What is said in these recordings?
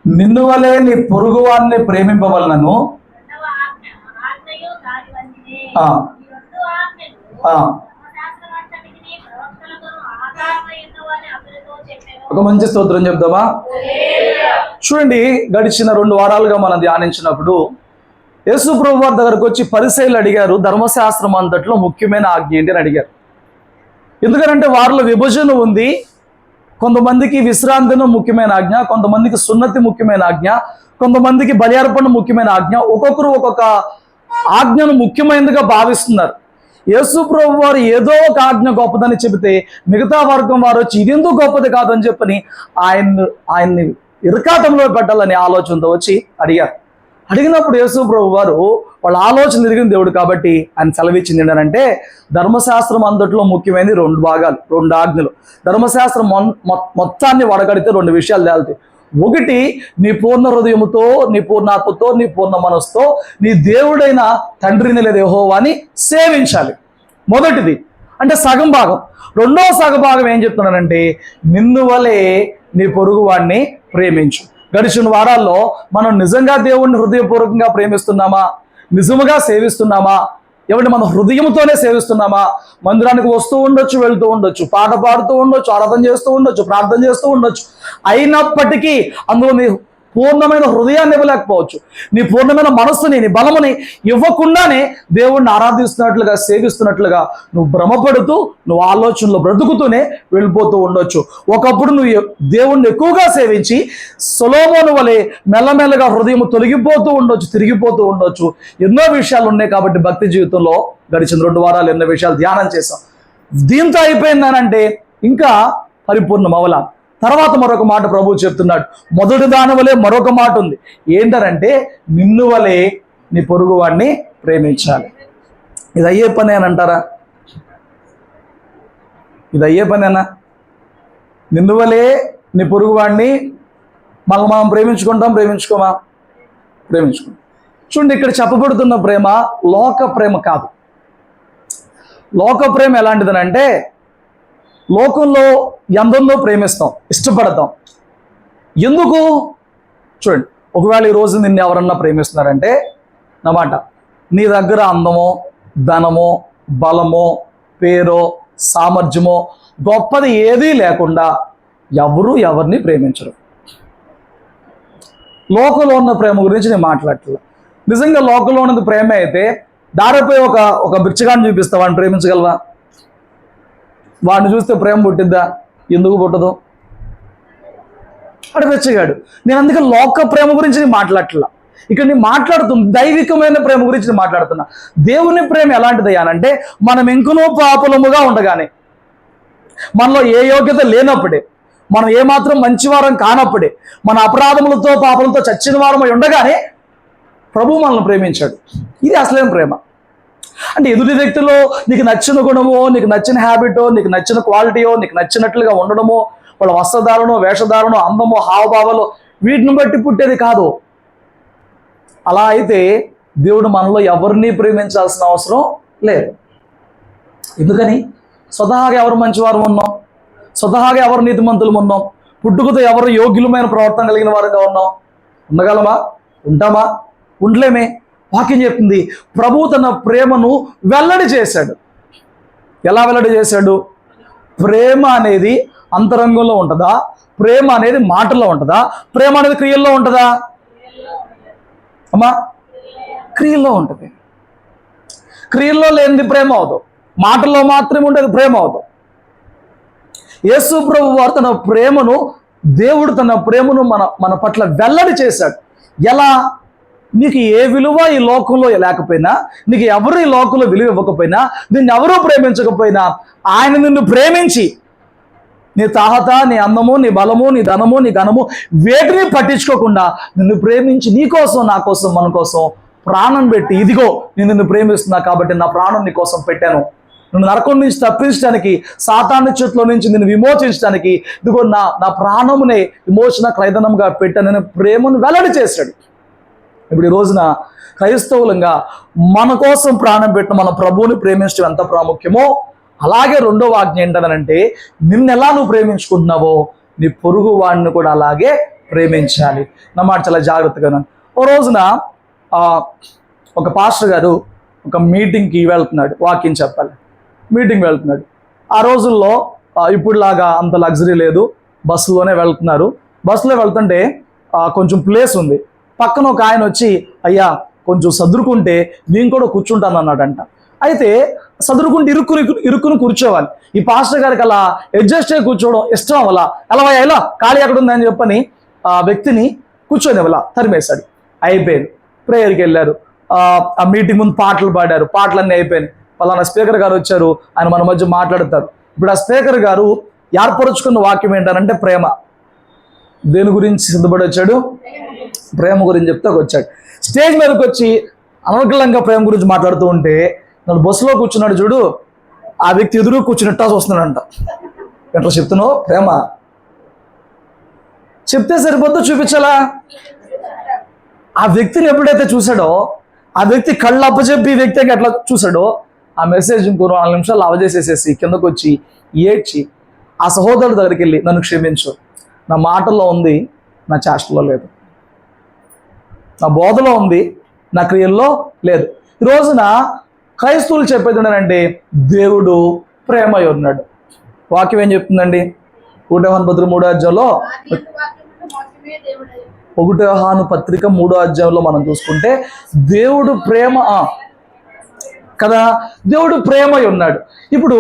నిన్ను వలె నీ పొరుగువాన్ని ప్రేమింపవలనను. ఒక మంచి స్తోత్రం చెప్దామా? చూడండి, గడిచిన 2 వారాలుగా మనం ధ్యానించినప్పుడు యేసు ప్రభువు వారి దగ్గరకు వచ్చి పరిసయ్యులు అడిగారు, ధర్మశాస్త్రం అంతట్లో ముఖ్యమైన ఆజ్ఞ ఏంటి అని అడిగారు. ఎందుకంటే వారిలో విభజన ఉంది. కొంతమందికి విశ్రాంతిను ముఖ్యమైన ఆజ్ఞ, కొంతమందికి సున్నతి ముఖ్యమైన ఆజ్ఞ, కొంతమందికి బలి అర్పణ ముఖ్యమైన ఆజ్ఞ. ఒక్కొక్కరు ఒక్కొక్క ఆజ్ఞను ముఖ్యమైనదిగా భావిస్తున్నారు. యేసు ప్రభువు వారు ఏదో ఒక ఆజ్ఞ గొప్పదని చెబితే మిగతా వర్గం వారు వచ్చి ఇది ఎందుకు గొప్పది కాదని చెప్పని ఆయన్ని ఇరకాటంలో పెట్టాలని ఆలోచనతో వచ్చి అడిగారు. అడిగినప్పుడు యేసు ప్రభువు వారు వాళ్ళ ఆలోచన ఎరిగిన దేవుడు కాబట్టి ఆయన సెలవిచ్చింది ఏంటంటే, ధర్మశాస్త్రం అంతట్లో ముఖ్యమైనది 2 భాగాలు, 2 ఆజ్ఞలు. ధర్మశాస్త్రం మొత్తాన్ని వడగడితే 2 విషయాలు తేలుతాయి. ఒకటి, నీ పూర్ణ హృదయముతో, నీ పూర్ణాత్మతో, నీ పూర్ణ మనసుతో నీ దేవుడైన తండ్రిని లేదా యెహోవాని సేవించాలి. మొదటిది అంటే సగం భాగం. రెండో సగ భాగం ఏం చెప్తున్నానంటే, నిన్ను వలె నీ పొరుగువాడిని ప్రేమించు. గడిచిన వారాల్లో మనం నిజంగా దేవుణ్ణి హృదయపూర్వకంగా ప్రేమిస్తున్నామా? నిజముగా సేవిస్తున్నామా? ఏమంటే మనం హృదయంతోనే సేవిస్తున్నామా? మందిరానికి వస్తూ ఉండొచ్చు, వెళ్తూ ఉండొచ్చు, పాట పాడుతూ ఉండొచ్చు, ఆరాధన చేస్తూ ఉండొచ్చు, ప్రార్థన చేస్తూ ఉండొచ్చు. అయినప్పటికీ అందులో నీ పూర్ణమైన హృదయాన్ని ఇవ్వలేకపోవచ్చు. నీ పూర్ణమైన మనస్సుని, నీ బలముని ఇవ్వకుండానే దేవుణ్ణి ఆరాధిస్తున్నట్లుగా, సేవిస్తున్నట్లుగా నువ్వు భ్రమపడుతూ, నువ్వు ఆలోచనలో బ్రతుకుతూనే వెళ్ళిపోతూ ఉండొచ్చు. ఒకప్పుడు నువ్వు దేవుణ్ణి ఎక్కువగా సేవించి సొలొమోను వలె మెల్లమెల్లగా హృదయం తొలగిపోతూ ఉండొచ్చు, తిరిగిపోతూ ఉండొచ్చు. ఎన్నో విషయాలు ఉన్నాయి కాబట్టి భక్తి జీవితంలో గడిచిన 2 వారాలు ఎన్నో విషయాలు ధ్యానం చేసాం. దీంతో అయిపోయిందనంటే ఇంకా పరిపూర్ణం అవలా. తర్వాత మరొక మాట ప్రభువు చెప్తున్నాడు. మొదటి దాని వలె మరొక మాట ఉంది. ఏంటంటే, నిన్ను వలె నీ పొరుగు వాడిని ప్రేమించాలి. ఇది అయ్యే పని అని అంటారా? ఇది అయ్యే పనేనా? నిన్ను వలె నీ పొరుగు వాడిని మనం ప్రేమించుకోమా? ప్రేమించుకుంటాం. చూడండి, ఇక్కడ చెప్పబడుతున్న ప్రేమ లోక ప్రేమ కాదు. లోక ప్రేమ ఎలాంటిదనంటే, లోకంలో ఎందరినో ప్రేమిస్తాం, ఇష్టపడతాం. ఎందుకు? చూడండి, ఒకవేళ ఈరోజు నిన్ను ఎవరన్నా ప్రేమిస్తున్నారంటే నా మాట, నీ దగ్గర అందమో, ధనమో, బలమో, పేరో, సామర్థ్యమో గొప్పది ఏదీ లేకుండా ఎవరిని ప్రేమించరు. లోకంలో ఉన్న ప్రేమ గురించి నేను మాట్లాడట్లేదు. నిజంగా లోకంలో ఉన్నది ప్రేమ అయితే దారిపోయి ఒక బిచ్చగాన్ని చూపిస్తా, వాడిని ప్రేమించగలవా? వాడిని చూస్తే ప్రేమ పుట్టిద్దా? ఎందుకు పుట్టదు? వాడు బిచ్చగాడు. నేను అందుకే లోక ప్రేమ గురించి నేను మాట్లాడట్లా. ఇక్కడ నేను మాట్లాడుతున్నా దైవికమైన ప్రేమ గురించి నేను మాట్లాడుతున్నా. దేవుని ప్రేమ ఎలాంటిది అంటే, మనం ఇంకనూ పాపులముగా ఉండగానే, మనలో ఏ యోగ్యత లేనప్పుడే, మనం ఏమాత్రం మంచివారం కానప్పుడే, మన అపరాధములతో పాపలతో చచ్చిన వారమై ఉండగానే ప్రభువు మనల్ని ప్రేమించాడు. ఇది అసలేం ప్రేమ. అంటే ఎదుటి వ్యక్తిలో నీకు నచ్చిన గుణమో, నీకు నచ్చిన హ్యాబిటో, నీకు నచ్చిన క్వాలిటీయో, నీకు నచ్చినట్లుగా ఉండడమో, వాళ్ళ వస్త్రధారణో, వేషధారణో, అందమో, హావభావాలో వీటిని బట్టి పుట్టేది కాదు. అలా అయితే దేవుడు మనలో ఎవరిని ప్రేమించాల్సిన అవసరం లేదు. ఎందుకని? స్వతహాగా ఎవరు మంచివారు ఉన్నాం, స్వతహాగా ఎవరు నీతిమంతులు ఉన్నాం, పుట్టుకతో ఎవరు యోగ్యులమైన ప్రవర్తన కలిగిన వారుగా ఉన్నాం. ఉండగలమా? ఉంటామా? ఉండలేమే. వాక్యం చెప్తుంది, ప్రభువు తన ప్రేమను వెల్లడి చేశాడు. ఎలా వెల్లడి చేశాడు? ప్రేమ అనేది అంతరంగంలో ఉంటుందా? ప్రేమ అనేది మాటల్లో ఉంటుందా? ప్రేమ అనేది క్రియల్లో ఉంటుందా? అమ్మా, క్రియల్లో ఉంటుంది. క్రియల్లో లేనిది ప్రేమ అవదు. మాటల్లో మాత్రమే ఉండేది ప్రేమ అవదు. యేసు ప్రభువు వారు తన ప్రేమను, దేవుడు తన ప్రేమను మన పట్ల వెల్లడి చేశాడు. ఎలా? నీకు ఏ విలువ ఈ లోకంలో లేకపోయినా, నీకు ఎవరు ఈ లోకంలో విలువ ఇవ్వకపోయినా, నిన్ను ఎవరూ ప్రేమించకపోయినా, ఆయన నిన్ను ప్రేమించి నీ తాహత, నీ అందము, నీ బలము, నీ ధనము, నీ ఘనము వేటిని పట్టించుకోకుండా నిన్ను ప్రేమించి నీ కోసం, నా కోసం, మన కోసం ప్రాణం పెట్టి, ఇదిగో నేను నిన్ను ప్రేమిస్తున్నా కాబట్టి నా ప్రాణం నీ కోసం పెట్టాను, నిన్ను నరకం నుంచి తప్పించడానికి, సాతాను చేతిలో నుంచి నిన్ను విమోచించడానికి, ఇదిగో నా ప్రాణమునే విమోచన క్రయధనంగా పెట్టానని ప్రేమను వెల్లడి చేశాడు. ఇప్పుడు ఈ రోజున క్రైస్తవులంగా మన కోసం ప్రాణం పెట్టిన మన ప్రభువుని ప్రేమించడం ఎంత ప్రాముఖ్యమో, అలాగే రెండవ ఆజ్ఞ ఏంటనంటే, నిన్నెలా నువ్వు ప్రేమించుకుంటున్నావో నీ పొరుగు వాడిని కూడా అలాగే ప్రేమించాలి. నా మాట చాలా జాగ్రత్తగా వినండి. ఓ రోజున ఒక పాస్టర్ గారు ఒక మీటింగ్కి వెళ్తున్నాడు, వాకింగ్ చెప్పాలి, మీటింగ్ వెళ్తున్నాడు. ఆ రోజుల్లో ఇప్పుడులాగా అంత లగ్జరీ లేదు, బస్సులోనే వెళ్తున్నారు. బస్సులో వెళ్తుంటే కొంచెం ప్లేస్ ఉంది. పక్కన ఒక ఆయన వచ్చి, అయ్యా కొంచెం సదురుకుంటే నేను కూడా కూర్చుంటాను అన్నాడంట. అయితే సదురుకుంటే ఇరుక్కుని కూర్చోవాలి. ఈ పాస్టర్ గారికి అలా అడ్జస్ట్ అయ్యి కూర్చోవడం ఇష్టం అవ్వాల. ఎలా ఖాళీ ఎక్కడ ఉందని చెప్పని ఆ వ్యక్తిని కూర్చొని ఇవ్వాల, తరిమేశాడు. అయిపోయింది. ప్రేయర్కి వెళ్ళారు. ఆ మీటింగ్ ముందు పాటలు పాడారు, పాటలన్నీ అయిపోయినాయి. పలానా స్పీకర్ గారు వచ్చారు, ఆయన మన మధ్య మాట్లాడతారు. ఇప్పుడు ఆ స్పీకర్ గారు ఏర్పరుచుకున్న వాక్యం ఏంటంటే ప్రేమ. దేని గురించి సిద్ధపడి వచ్చాడు? ప్రేమ గురించి చెప్తే వచ్చాడు. స్టేజ్ మీదకి వచ్చి అనర్గళంగా ప్రేమ గురించి మాట్లాడుతూ ఉంటే నన్ను బస్సులో కూర్చున్నాడు చూడు, ఆ వ్యక్తి ఎదురు కూర్చున్నట్టు వస్తున్నాడంట. ఎట్లా చెప్తున్నావు? ప్రేమ చెప్తే సరిపోద్దు, చూపించాలా? ఆ వ్యక్తిని ఎప్పుడైతే చూశాడో, ఆ వ్యక్తి కళ్ళు అప్పచెప్పి ఈ వ్యక్తికి ఎట్లా చూశాడో, ఆ మెసేజ్ ఇంకో 4 నిమిషాలు అవజేసేసేసి కిందకు వచ్చి ఏడ్చి ఆ సహోదరుడి దగ్గరికి వెళ్ళి, నన్ను క్షమించు, నా మాటల్లో ఉంది, నా చేష్టలో లేదు, నా బోధలో ఉంది, నా క్రియల్లో లేదు. ఈ రోజున క్రైస్తవులు చెప్పేది ఏంటంటే దేవుడు ప్రేమై ఉన్నాడు. వాక్యం ఏం చెప్తుందండి? 1 యోహాను పత్రిక 3వ అధ్యాయంలో 1 యోహాను పత్రిక 3వ అధ్యాయంలో మనం చూసుకుంటే దేవుడు ప్రేమ కదా, దేవుడు ప్రేమై ఉన్నాడు. ఇప్పుడు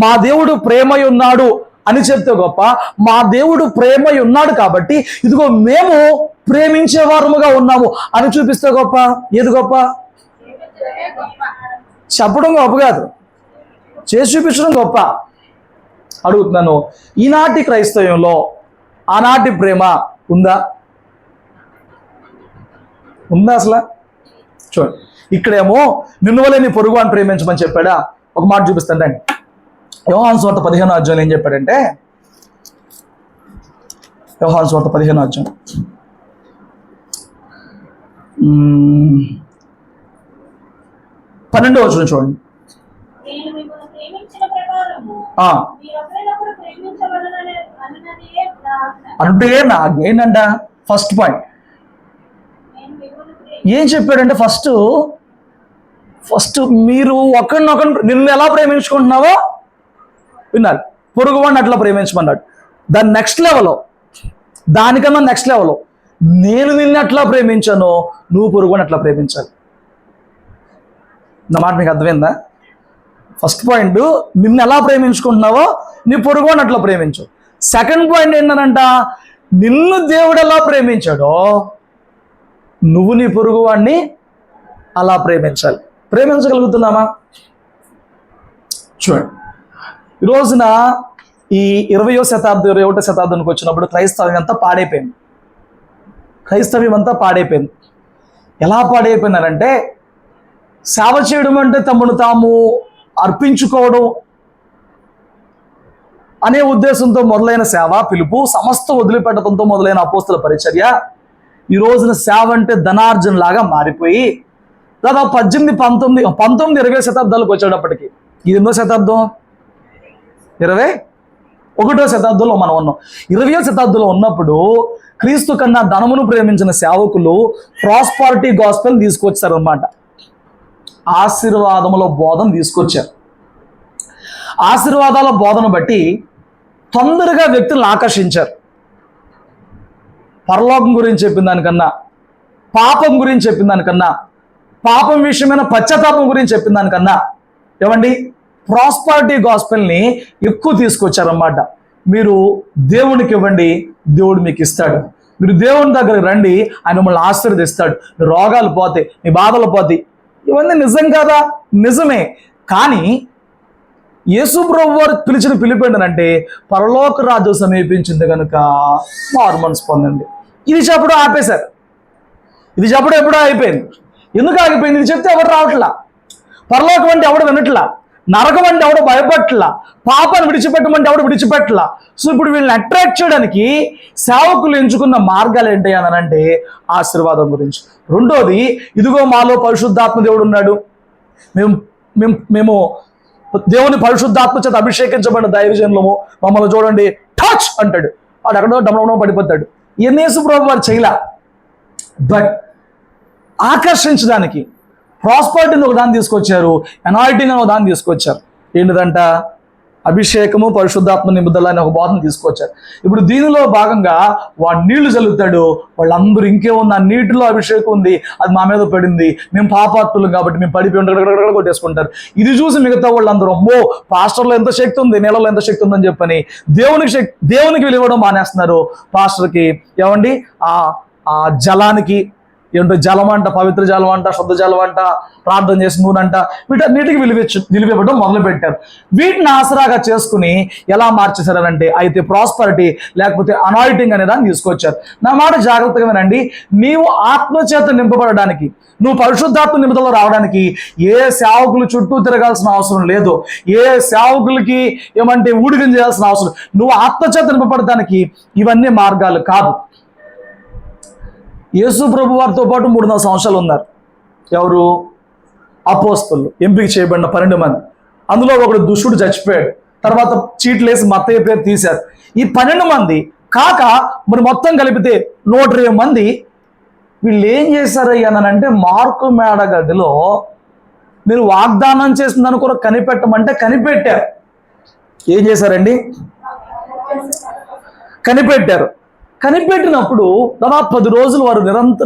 మా దేవుడు ప్రేమై ఉన్నాడు అని చెప్తే గొప్ప, మా దేవుడు ప్రేమై ఉన్నాడు కాబట్టి ఇదిగో మేము ప్రేమించే వారముగా ఉన్నాము అని చూపిస్తే గొప్ప. ఏది గొప్ప? చెప్పడం గొప్ప కాదు, చేసి చూపించడం గొప్ప. అడుగుతున్నాను, ఈనాటి క్రైస్తవ్యంలో ఆనాటి ప్రేమ ఉందా? అసలు చూడండి, ఇక్కడేమో నిన్ను వలె నీ పొరుగు అని ప్రేమించమని చెప్పాడా? ఒక మాట చూపిస్తానండి. యోహాను సువార్త 15వ అధ్యాయంలో ఏం చెప్పాడంటే, యోహాను సువార్త 15వ అధ్యాయం 12వ వచనం చూడండి. అంటే నాకు ఏంటంట ఫస్ట్ పాయింట్ ఏం చెప్పాడంటే, ఫస్ట్ మీరు ఒకరినొకరు నిన్ను ఎలా ప్రేమించుకుంటున్నావో విన్నారు, పొరుగువాడిని అట్లా ప్రేమించమన్నాడు. దాని నెక్స్ట్ లెవెల్, దానికన్నా నెక్స్ట్ లెవెల్, నేను నిన్ను ఎట్లా ప్రేమించానో నువ్వు పొరుగువాడిని అట్లా ప్రేమించాలి. నా మాట మీకు అర్థమైందా? ఫస్ట్ పాయింట్, నిన్ను ఎలా ప్రేమించుకుంటున్నావో నీ పొరుగువాడిని అట్లా ప్రేమించు. సెకండ్ పాయింట్ ఏంటనంట, నిన్ను దేవుడు ఎలా ప్రేమించాడో నువ్వు నీ పొరుగువాడిని అలా ప్రేమించాలి. ప్రేమించగలుగుతున్నామా? చూడండి, ఈ రోజున ఈ 20వ శతాబ్దం 21వ శతాబ్దానికి వచ్చినప్పుడు క్రైస్తవ్యం అంతా పాడైపోయింది. ఎలా పాడైపోయినారంటే, సేవ చేయడం అంటే తమను తాము అర్పించుకోవడం అనే ఉద్దేశంతో మొదలైన సేవ పిలుపు, సమస్త వదిలిపెట్టడంతో మొదలైన అపోస్తుల పరిచర్య ఈ రోజున సేవ అంటే ధనార్జన లాగా మారిపోయి దాదాపు 18, 19, 20 శతాబ్దాలకు వచ్చేటప్పటికి, ఇది ఎన్నో శతాబ్దం? 21వ శతాబ్దంలో మనం ఉన్నాం. 20వ శతాబ్దంలో ఉన్నప్పుడు క్రీస్తు కన్నా ధనమును ప్రేమించిన సేవకులు ప్రాస్పారిటీ గాస్పెల్ తీసుకొచ్చారు అన్నమాట. ఆశీర్వాదముల బోధన తీసుకొచ్చారు. ఆశీర్వాదాల బోధన బట్టి తొందరగా వ్యక్తులను ఆకర్షించారు. పరలోకం గురించి చెప్పిన దానికన్నా, పాపం గురించి చెప్పిన దానికన్నా, పాపం విషయమైన పశ్చాత్తాపం గురించి చెప్పిన దానికన్నా ఏమండి ప్రాస్పారిటీ గాస్పెల్ని ఎక్కువ తీసుకొచ్చారన్నమాట. మీరు దేవునికి ఇవ్వండి, దేవుడు మీకు ఇస్తాడు. మీరు దేవుని దగ్గరికి రండి, ఆయన మిమ్మల్ని ఆశీర్వదిస్తాడు. మీ రోగాలు పోతాయి, మీ బాధలు పోతాయి. ఇవన్నీ నిజం కాదా? నిజమే. కానీ యేసు ప్రభువు వారు పిలిచిన పిలుపు ఏంటంటే, పరలోక రాజ్యం సమీపించింది కనుక మారు మనసు పొందండి. ఇది చెప్పడం ఆపేశారు. ఇది చెప్పడం ఎప్పుడో అయిపోయింది. ఎందుకు ఆగిపోయింది? ఇది చెప్తే ఎవరు రావట్లా. పరలోకం అంటే ఎవడు వినట్లా, నరకం అంటే ఎవడు భయపట్లా, పాపాన్ని విడిచిపెట్టమంటే ఎవడు విడిచిపెట్టలా. సో ఇప్పుడు వీళ్ళని అట్రాక్ట్ చేయడానికి సేవకులు ఎంచుకున్న మార్గాలు ఏంటి అని అంటే ఆశీర్వాదం గురించి. రెండోది, ఇదిగో మాలో పరిశుద్ధాత్మ దేవుడు ఉన్నాడు, మేము దేవుని పరిశుద్ధాత్మ చేత అభిషేకించబడిన దైవజనులము, మమ్మల్ని చూడండి టచ్ అంటాడు, వాడు ఎక్కడో డమడమో పడిపోతాడు. ఇవన్నీ యేసు ప్రభు వారు చేయలే. బట్ ఆకర్షించడానికి ప్రాస్పరిటీని ఒక దాన్ని తీసుకొచ్చారు, అనాయింటింగ్ అని ఒక దాన్ని తీసుకొచ్చారు. ఏంటిదంట? అభిషేకము, పరిశుద్ధాత్మ నింపుదల అని ఒక బోధన తీసుకొచ్చారు. ఇప్పుడు దీనిలో భాగంగా వాడు నీళ్లు చల్లుతాడు, వాళ్ళందరూ ఇంకేముంది, ఆ నీటిలో అభిషేకం ఉంది, అది మా మీద పడింది, మేము పాపాత్తులు కాబట్టి మేము పడిపోయి కొట్టేసుకుంటారు. ఇది చూసి మిగతా వాళ్ళందరూ అమ్మో పాస్టర్లో ఎంత శక్తి ఉంది, నీళ్ళలో ఎంత శక్తి ఉందని చెప్పని దేవునికి విలువడం మానేస్తున్నారు. పాస్టర్కి ఏమండి ఆ జలానికి ఏంటో జలం అంట, పవిత్ర జలం అంట, శుద్ధ జలం అంట, ప్రార్థన చేసి నూనంట, వీటన్నిటికీ విలువివ్వడం మొదలుపెట్టారు. వీటిని ఆసరాగా చేసుకుని ఎలా మార్చేశారంటే అయితే ప్రాస్పరిటీ లేకపోతే అనాయింటింగ్ అనే దాన్ని తీసుకొచ్చారు. నా మాట జాగ్రత్తగా వినండి. నీవు ఆత్మచేత నింపబడడానికి, నువ్వు పరిశుద్ధాత్మ నింపుదలలో రావడానికి ఏ సేవకులు చుట్టూ తిరగాల్సిన అవసరం లేదు, ఏ సేవకులకి ఏమంటే ఊడిగం చేయాల్సిన అవసరం. నువ్వు ఆత్మచేత నింపబడడానికి ఇవన్నీ మార్గాలు కాదు. యేసు ప్రభు వారితో పాటు 3.5 సంవత్సరాలు ఉన్నారు. ఎవరు? అపోస్తలులు, ఎంపిక చేయబడిన 12 మంది. అందులో ఒకడు దుష్టుడు చచ్చిపోయాడు. తర్వాత చీట్లేసి మత్తయ్య పేరు తీశారు. ఈ 12 మంది కాక మరి మొత్తం కలిపితే 120 మంది. వీళ్ళు ఏం చేశారయ్యానంటే మార్కు మేడ గదిలో మీరు వాగ్దానం చేసిందని కూడా కనిపెట్టమంటే కనిపెట్టారు. ఏం చేశారండి? కనిపెట్టారు. కనిపెట్టినప్పుడు దాదాపు 10 రోజులు వారు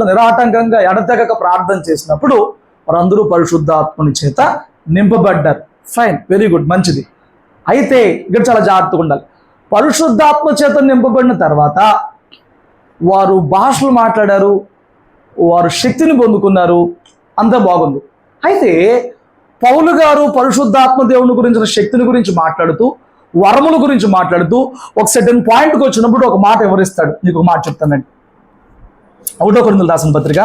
నిరాటంకంగా ఎడతెగక ప్రార్థన చేసినప్పుడు వారందరూ పరిశుద్ధాత్మని చేత నింపబడ్డారు. ఫైన్, వెరీ గుడ్, మంచిది. అయితే ఇక్కడ చాలా జాగ్రత్తగా ఉండాలి. పరిశుద్ధాత్మ చేత నింపబడిన తర్వాత వారు భాషలు మాట్లాడారు, వారు శక్తిని పొందుకున్నారు, అంతా బాగుంది. అయితే పౌలు గారు పరిశుద్ధాత్మ దేవుని గురించిన శక్తిని గురించి మాట్లాడుతూ, వరముల గురించి మాట్లాడుతూ ఒక సెకండ్ పాయింట్కి వచ్చినప్పుడు ఒక మాట వివరిస్తాడు. నీకు ఒక మాట చెప్తానండి. 1 కొరింథీయులకు రాసిన పత్రిక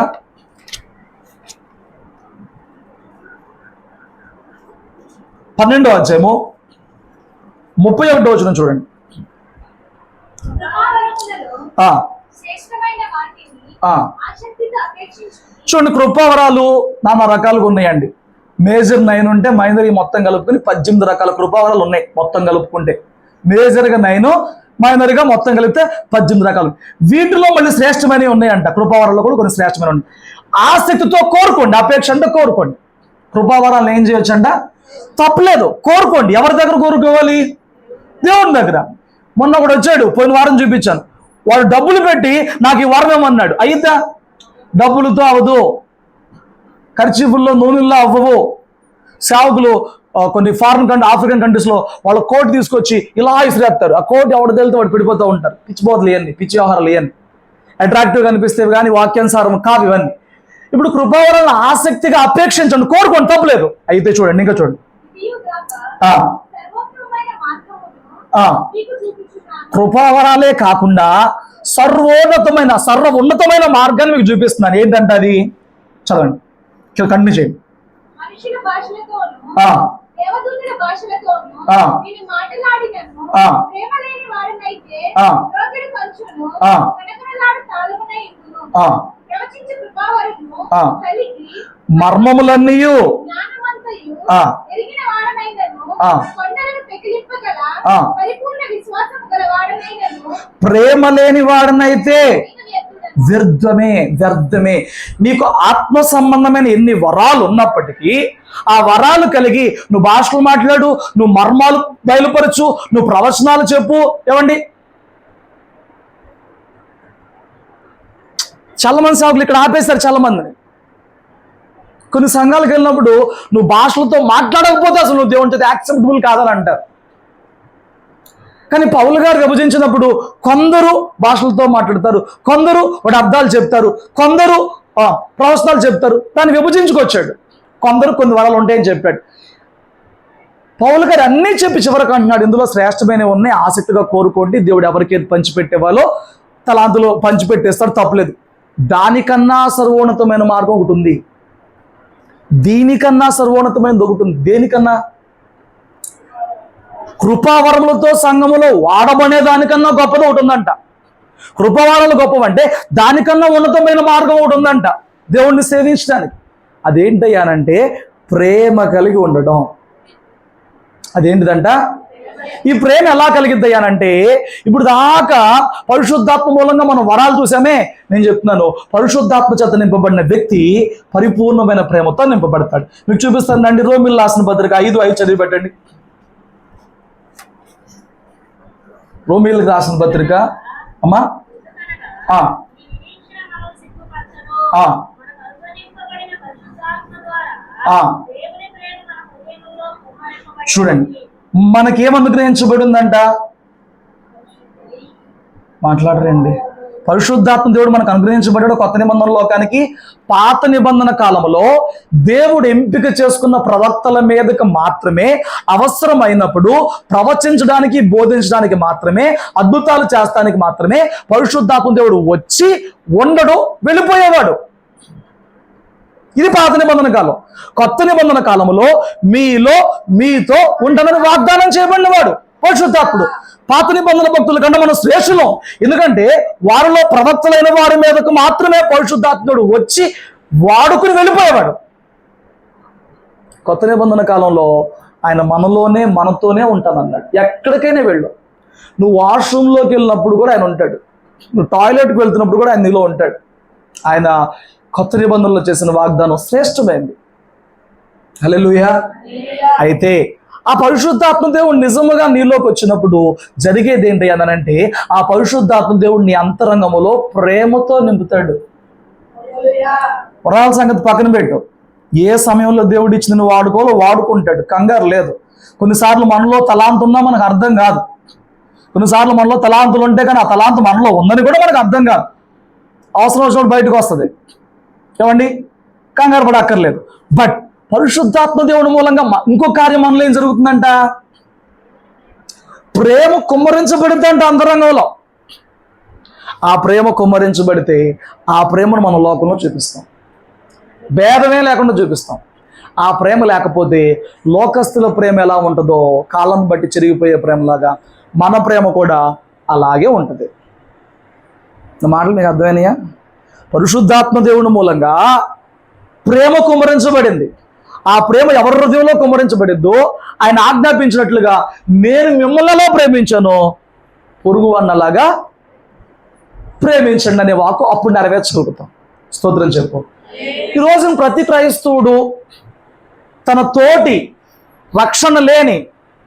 12వ అధ్యాయము 31వ వచనం చూడండి. చూడండి, కృపావరాలు నానా రకాలుగా ఉన్నాయండి. మేజర్ 9 ఉంటే మైనర్ మొత్తం కలుపుకొని 18 రకాల కృపావరాలు ఉన్నాయి మొత్తం కలుపుకుంటే. మేజర్గా 9, మైనర్గా మొత్తం కలిపితే 18 రకాలు. వీటిలో మళ్ళీ శ్రేష్టమైనవి ఉన్నాయంట. కృపావరాల్లో కూడా కొన్ని శ్రేష్టమైన ఉన్నాయి. ఆసక్తితో కోరుకోండి, అపేక్ష అంటే కోరుకోండి. కృపావరాలను ఏం చేయొచ్చు అంట? తప్పలేదు, కోరుకోండి. ఎవరి దగ్గర కోరుకోవాలి? దేవుని దగ్గర. మొన్న ఒకడు వచ్చాడు, పోయిన వారం చూపించాను. వాడు డబ్బులు పెట్టి నాకు ఈ వరం ఏమన్నాడు. అయితే డబ్బులతో అవదు, ఖర్చీఫుల్లో నూనెల్లో అవ్వవు. సేవకులు కొన్ని ఆఫ్రికన్ కంట్రీస్లో వాళ్ళ కోట్ తీసుకొచ్చి ఇలా ఇసిరేస్తారు. ఆ కోట్ ఎవడు తెలితే వాడు పిడిపోతూ ఉంటారు. పిచ్చిపోతలు ఇవన్నీ, పిచ్చి వ్యవహారాలు ఇవన్నీ. అట్రాక్టివ్గా అనిపిస్తే కానీ వాక్యానుసారం కావు ఇవన్నీ. ఇప్పుడు కృపావరాలను ఆసక్తిగా అపేక్షించండి, కోరుకోండి, తప్పలేదు. అయితే చూడండి, ఇంకా చూడండి. కృపావరాలే కాకుండా సర్వ ఉన్నతమైన మార్గాన్ని మీకు చూపిస్తున్నాను. ఏంటంటే అది చదవండి, కంటిన్యూ చేయండి. మర్మములన్నీ ప్రేమ లేని వాడనైతే వ్యర్థమే. నీకు ఆత్మ సంబంధమైన ఎన్ని వరాలు ఉన్నప్పటికీ ఆ వరాలు కలిగి నువ్వు భాషలు మాట్లాడు, నువ్వు మర్మాలు బయలుపరచు, నువ్వు ప్రవచనాలు చెప్పు. ఏమండి, చాలా మంది సేవకులు ఇక్కడ ఆపేశారు. చాలా మందిని కొన్ని సంఘాలకు వెళ్ళినప్పుడు నువ్వు భాషలతో మాట్లాడకపోతే అసలు నువ్వు దేవుని చేత యాక్సెప్టబుల్ కాదని అంటారు. కానీ పౌలు గారు విభజించినప్పుడు కొందరు భాషలతో మాట్లాడతారు, కొందరు వాటి అర్థాలు చెప్తారు, కొందరు ప్రవచనాలు చెప్తారు. దాన్ని విభజించుకొచ్చాడు. కొందరు కొన్ని వరాలు ఉంటాయని చెప్పాడు. పౌలు గారు అన్నీ చెప్పి చివరికి అంటున్నాడు, ఇందులో శ్రేష్టమైనవి ఉన్నాయి, ఆసక్తిగా కోరుకోండి. దేవుడు ఎవరికి పంచిపెట్టే వాళ్ళో తలాంతులో పంచిపెట్టేస్తాడు, తప్పలేదు. దానికన్నా సర్వోన్నతమైన మార్గం ఒకటి ఉంది. దీనికన్నా సర్వోన్నతమైనది ఒకటి ఉంది. దేనికన్నా? కృపావరములతో సంఘములో వాడబడే దానికన్నా గొప్పది ఒకటి ఉందంట. కృపావరాలు గొప్పవంటే దానికన్నా ఉన్నతమైన మార్గం ఒకటి ఉందంట దేవుణ్ణి సేవించడానికి. అదేంటయ్యానంటే ప్రేమ కలిగి ఉండడం. అదేంటిదంట? ఈ ప్రేమ ఎలా కలిగిద్ది అనంటే, ఇప్పుడు దాకా పరిశుద్ధాత్మ మూలంగా మనం వరాలు చూసామే. నేను చెప్తున్నాను, పరిశుద్ధాత్మ చేత నింపబడిన వ్యక్తి పరిపూర్ణమైన ప్రేమతో నింపబడతాడు. మీకు చూపిస్తానండి, రోమిల్ రాసిన పత్రిక 5:5 చదివి పెట్టండి. రోమిల్ రాసిన పత్రిక అమ్మా చూడండి, మనకేం అనుగ్రహించబడిందంట? మాట్లాడరండి. పరిశుద్ధాత్మ దేవుడు మనకు అనుగ్రహించబడ్డాడు కొత్త నిబంధన లోకానికి. పాత నిబంధన కాలంలో దేవుడు ఎంపిక చేసుకున్న ప్రవక్తల మీదకి మాత్రమే అవసరమైనప్పుడు ప్రవచించడానికి, బోధించడానికి మాత్రమే, అద్భుతాలు చేస్తానికి మాత్రమే పరిశుద్ధాత్మ దేవుడు వచ్చి ఉండడు, వెళ్ళిపోయేవాడు. ఇది పాత నిబంధన కాలం. కొత్త నిబంధన కాలంలో మీతో ఉండమని వాగ్దానం చేయబడిన వాడు పరిశుద్ధాత్ముడు. పాత నిబంధన భక్తుల కంటే మనం శ్రేష్ఠులం. ఎందుకంటే వారిలో ప్రవక్తలైన వారి మీదకు మాత్రమే పరిశుద్ధాత్ముడు వచ్చి వాడుకుని వెళ్ళిపోయేవాడు. కొత్త నిబంధన కాలంలో ఆయన మనతోనే ఉంటానన్నాడు. ఎక్కడికైనా వెళ్ళు. నువ్వు వాష్రూమ్లోకి వెళ్ళినప్పుడు కూడా ఆయన ఉంటాడు. నువ్వు టాయిలెట్కి వెళ్తున్నప్పుడు కూడా ఆయన నీలో ఉంటాడు. ఆయన కొత్త నిబంధనలో చేసిన వాగ్దానం శ్రేష్టమైంది. హల్లెలూయా. అయితే ఆ పరిశుద్ధాత్మ దేవుడు నిజముగా నీలోకి వచ్చినప్పుడు జరిగేది ఏంటి అనంటే, ఆ పరిశుద్ధాత్మ దేవుడు నీ అంతరంగములో ప్రేమతో నింపుతాడు. వరాల సంగతి పక్కన పెట్టు. ఏ సమయంలో దేవుడు ఇచ్చిన నువ్వు వాడుకోవాలో వాడుకుంటాడు, కంగారు లేదు. కొన్నిసార్లు మనలో తలాంతు ఉన్నా మనకు అర్థం కాదు. కొన్నిసార్లు మనలో తలాంతులు ఉంటే కానీ ఆ తలాంతు మనలో ఉందని కూడా మనకు అర్థం కాదు. అవసరం వచ్చినప్పుడు బయటకు వస్తుంది. ఏమండి, కంగారు పడ అక్కర్లేదు. బట్ పరిశుద్ధాత్మ దేవుడి మూలంగా ఇంకో కార్యం మనలో ఏం జరుగుతుందంట? ప్రేమ కుమ్మరించబడుతుందంట అంతరంగంలో. ఆ ప్రేమ కుమ్మరించబడితే ఆ ప్రేమను మన లోకంలో చూపిస్తాం, భేదమే లేకుండా చూపిస్తాం. ఆ ప్రేమ లేకపోతే లోకస్తుల ప్రేమ ఎలా ఉంటుందో, కాలం బట్టి చెరిగిపోయే ప్రేమలాగా మన ప్రేమ కూడా అలాగే ఉంటుంది. నా మాటలు మీకు అర్థమైనయా? పరిశుద్ధాత్మ దేవుని మూలంగా ప్రేమ కుమ్మరించబడింది. ఆ ప్రేమ ఎవరి హృదయంలో కుమ్మరించబడిద్దో ఆయన ఆజ్ఞాపించినట్లుగా, నేను మిమ్మల్నిలో ప్రేమించాను, పొరుగు అన్నలాగా ప్రేమించండి అనే వాక్కు అప్పుడు నెరవేర్చగలుగుతాం. స్తోత్రం చెప్పు. ఈరోజు ప్రతి క్రైస్తవుడు తన తోటి రక్షణ లేని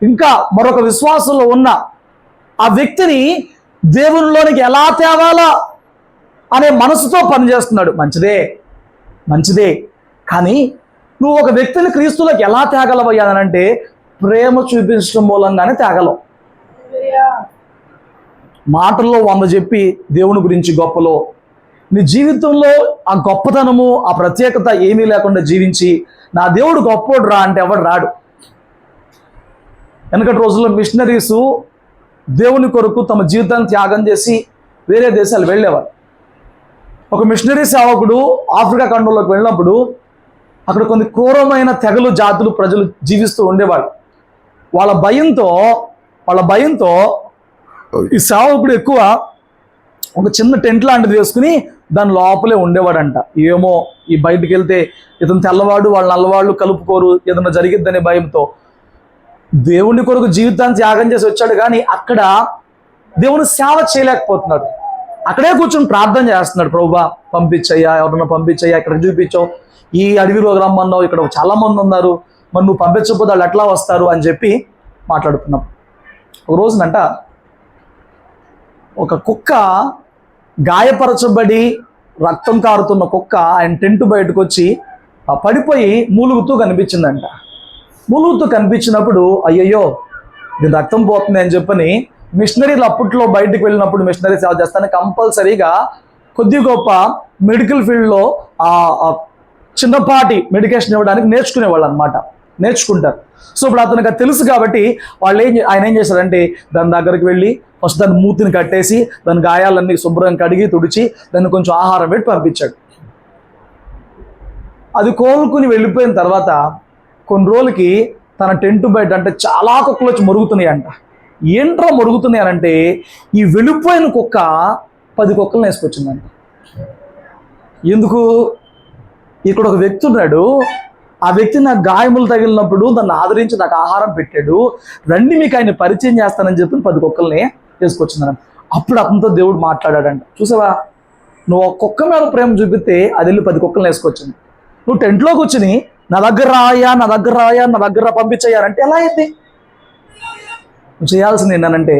ఇంకా మరొక విశ్వాసంలో ఉన్న ఆ వ్యక్తిని దేవునిలోనికి ఎలా తేవాలా అనే మనసుతో పనిచేస్తున్నాడు. మంచిదే. కానీ నువ్వు ఒక వ్యక్తిని క్రీస్తులోకి ఎలా తేగలవయ్యానంటే ప్రేమ చూపించడం మూలంగానే తేగలవు. మాటల్లో 100 చెప్పి దేవుని గురించి గొప్పలో, నీ జీవితంలో ఆ గొప్పతనము, ఆ ప్రత్యేకత ఏమీ లేకుండా జీవించి నా దేవుడు గొప్పోడు రా అంటే ఎవడు రాడు. వెనకటి రోజుల్లో మిషనరీసు దేవుని కొరకు తమ జీవితాన్ని త్యాగం చేసి వేరే దేశాలు వెళ్ళేవారు. ఒక మిషనరీ సేవకుడు ఆఫ్రికా ఖండంలోకి వెళ్ళినప్పుడు అక్కడ కొన్ని క్రూరమైన తెగలు, జాతులు, ప్రజలు జీవిస్తూ ఉండేవాడు. వాళ్ళ భయంతో ఈ సేవకుడు ఎక్కువ ఒక చిన్న టెంట్ లాంటిది వేసుకుని దాని లోపలే ఉండేవాడంట. ఏమో ఈ బయటికి వెళ్తే ఇతను తెల్లవాడు, వాళ్ళు నల్లవాళ్ళు కలుపుకోరు, ఏదైనా జరిగిద్దనే భయంతో దేవుని కొరకు జీవితాన్ని త్యాగం చేసి వచ్చాడు. కానీ అక్కడ దేవుని సేవ చేయలేకపోతున్నాడు. అక్కడే కూర్చొని ప్రార్థన చేస్తున్నాడు, ప్రభువా పంపించయ్యా, ఎవరన్నా పంపించయ్యా, ఇక్కడికి చూపించావు, ఈ అడవిలో రమ్మన్నావు, ఇక్కడ చాలా మంది ఉన్నారు, మరి నువ్వు పంపించకపోతే వాళ్ళు ఎట్లా వస్తారు అని చెప్పి మాట్లాడుతున్నాం. ఒక రోజునంట ఒక కుక్క, గాయపరచబడి రక్తం కారుతున్న కుక్క ఆయన టెంట్ బయటకు వచ్చి పడిపోయి మూలుగుతూ కనిపించిందంట. మూలుగుతూ కనిపించినప్పుడు అయ్యయ్యో దీని రక్తం పోతుంది అని చెప్పని మిషనరీలు అప్పట్లో బయటకు వెళ్ళినప్పుడు మిషనరీ సేవ చేస్తాను కంపల్సరీగా కొద్ది గొప్ప మెడికల్ ఫీల్డ్లో చిన్నపాటి మెడికేషన్ ఇవ్వడానికి నేర్చుకునేవాళ్ళు అనమాట, నేర్చుకుంటారు. సో ఇప్పుడు అతనికి తెలుసు కాబట్టి ఆయన ఏం చేశారంటే దాని దగ్గరికి వెళ్ళి ఫస్ట్ దాని మూతిని కట్టేసి దాని గాయాలన్నీ శుభ్రం కడిగి తుడిచి దాన్ని కొంచెం ఆహారం పెట్టి పంపించాడు. అది కోలుకుని వెళ్ళిపోయిన తర్వాత కొన్ని రోజులకి తన టెంట్ బయట అంటే చాలా కుక్కలు వచ్చి మొరుగుతున్నాయి అంట. ఏంట్రా మొరుగుతున్నాయి అంటే ఈ వెళ్ళిపోయిన కుక్క 10 కుక్కలను వేసుకొచ్చిందంట. ఎందుకు? ఇక్కడ ఒక వ్యక్తి ఉన్నాడు, ఆ వ్యక్తి నాకు గాయములు తగిలినప్పుడు నన్ను ఆదరించి నాకు ఆహారం పెట్టాడు, రండి మీకు ఆయన పరిచయం చేస్తానని చెప్పి 10 కుక్కల్ని తీసుకొచ్చిందన్న. అప్పుడు అతనితో దేవుడు మాట్లాడాడంట. చూసావా, నువ్వు ఒక కుక్క మీద ప్రేమ చూపితే అది వెళ్ళి 10 కుక్కల్ని వేసుకొచ్చింది. నువ్వు టెంట్లో కూర్చుని నా దగ్గర రాయా నా దగ్గర రాయా నా దగ్గర పంపించయ్యారంటే ఎలా అయింది? నువ్వు చేయాల్సింది ఏంటంటే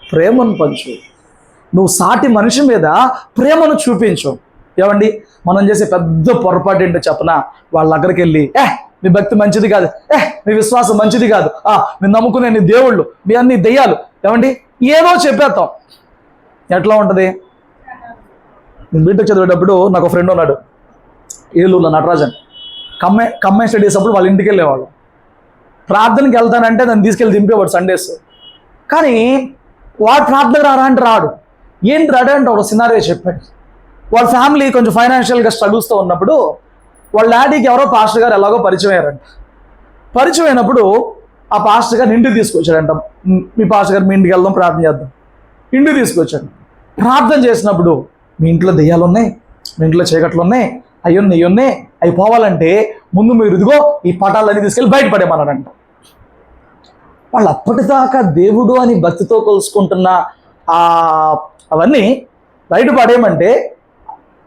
ప్రేమను పంచు. నువ్వు సాటి మనిషి మీద ప్రేమను చూపించు. ఏమండి, మనం చేసే పెద్ద పొరపాటు ఏంటో చెప్పనా, వాళ్ళ దగ్గరికి వెళ్ళి మీ భక్తి మంచిది కాదు, మీ విశ్వాసం మంచిది కాదు, మీరు నమ్ముకునే నీ దేవుళ్ళు, మీ అన్ని దెయ్యాలు, ఏమండి ఏదో చెప్పేస్తాం. ఎట్లా ఉంటుంది? నేను బీటెక్ చదివేటప్పుడు నాకు ఒక ఫ్రెండ్ ఉన్నాడు, ఏలూరులో నటరాజన్. కమ్మే స్టడీస్ అప్పుడు వాళ్ళ ఇంటికి వెళ్ళేవాళ్ళు. ప్రార్థనకి వెళ్తానంటే నన్ను తీసుకెళ్ళి దింపేవాడు సండేస్. కానీ వాడు ప్రార్థనకు రారా అంటే రాడు. ఏంటి రాడు అంటే ఒక సినారియో చెప్పాడు. వాళ్ళ ఫ్యామిలీ కొంచెం ఫైనాన్షియల్గా స్ట్రగుల్స్తో ఉన్నప్పుడు వాళ్ళ డాడీకి ఎవరో పాస్టర్ గారు ఎలాగో పరిచయం అయ్యారంట. పరిచయం అయినప్పుడు ఆ పాస్టర్ గారిని ఇంటికి తీసుకొచ్చాడంట. మీ పాస్టర్ గారు మీ ఇంటికి వెళ్దాం, ప్రార్థన చేద్దాం. ఇంటికి తీసుకొచ్చాడు. ప్రార్థన చేసినప్పుడు మీ ఇంట్లో దెయ్యాలు ఉన్నాయి, మీ ఇంట్లో చీకట్లు ఉన్నాయి, అయ్యున్నాయి, అవి పోవాలంటే ముందు మీరు ఇదిగో ఈ పటాలన్నీ తీసుకెళ్ళి బయటపడేమన్నాడంట. వాళ్ళు అప్పటిదాకా దేవుడు అని భక్తితో కొలుసుకుంటున్న అవన్నీ బయట పడేయమంటే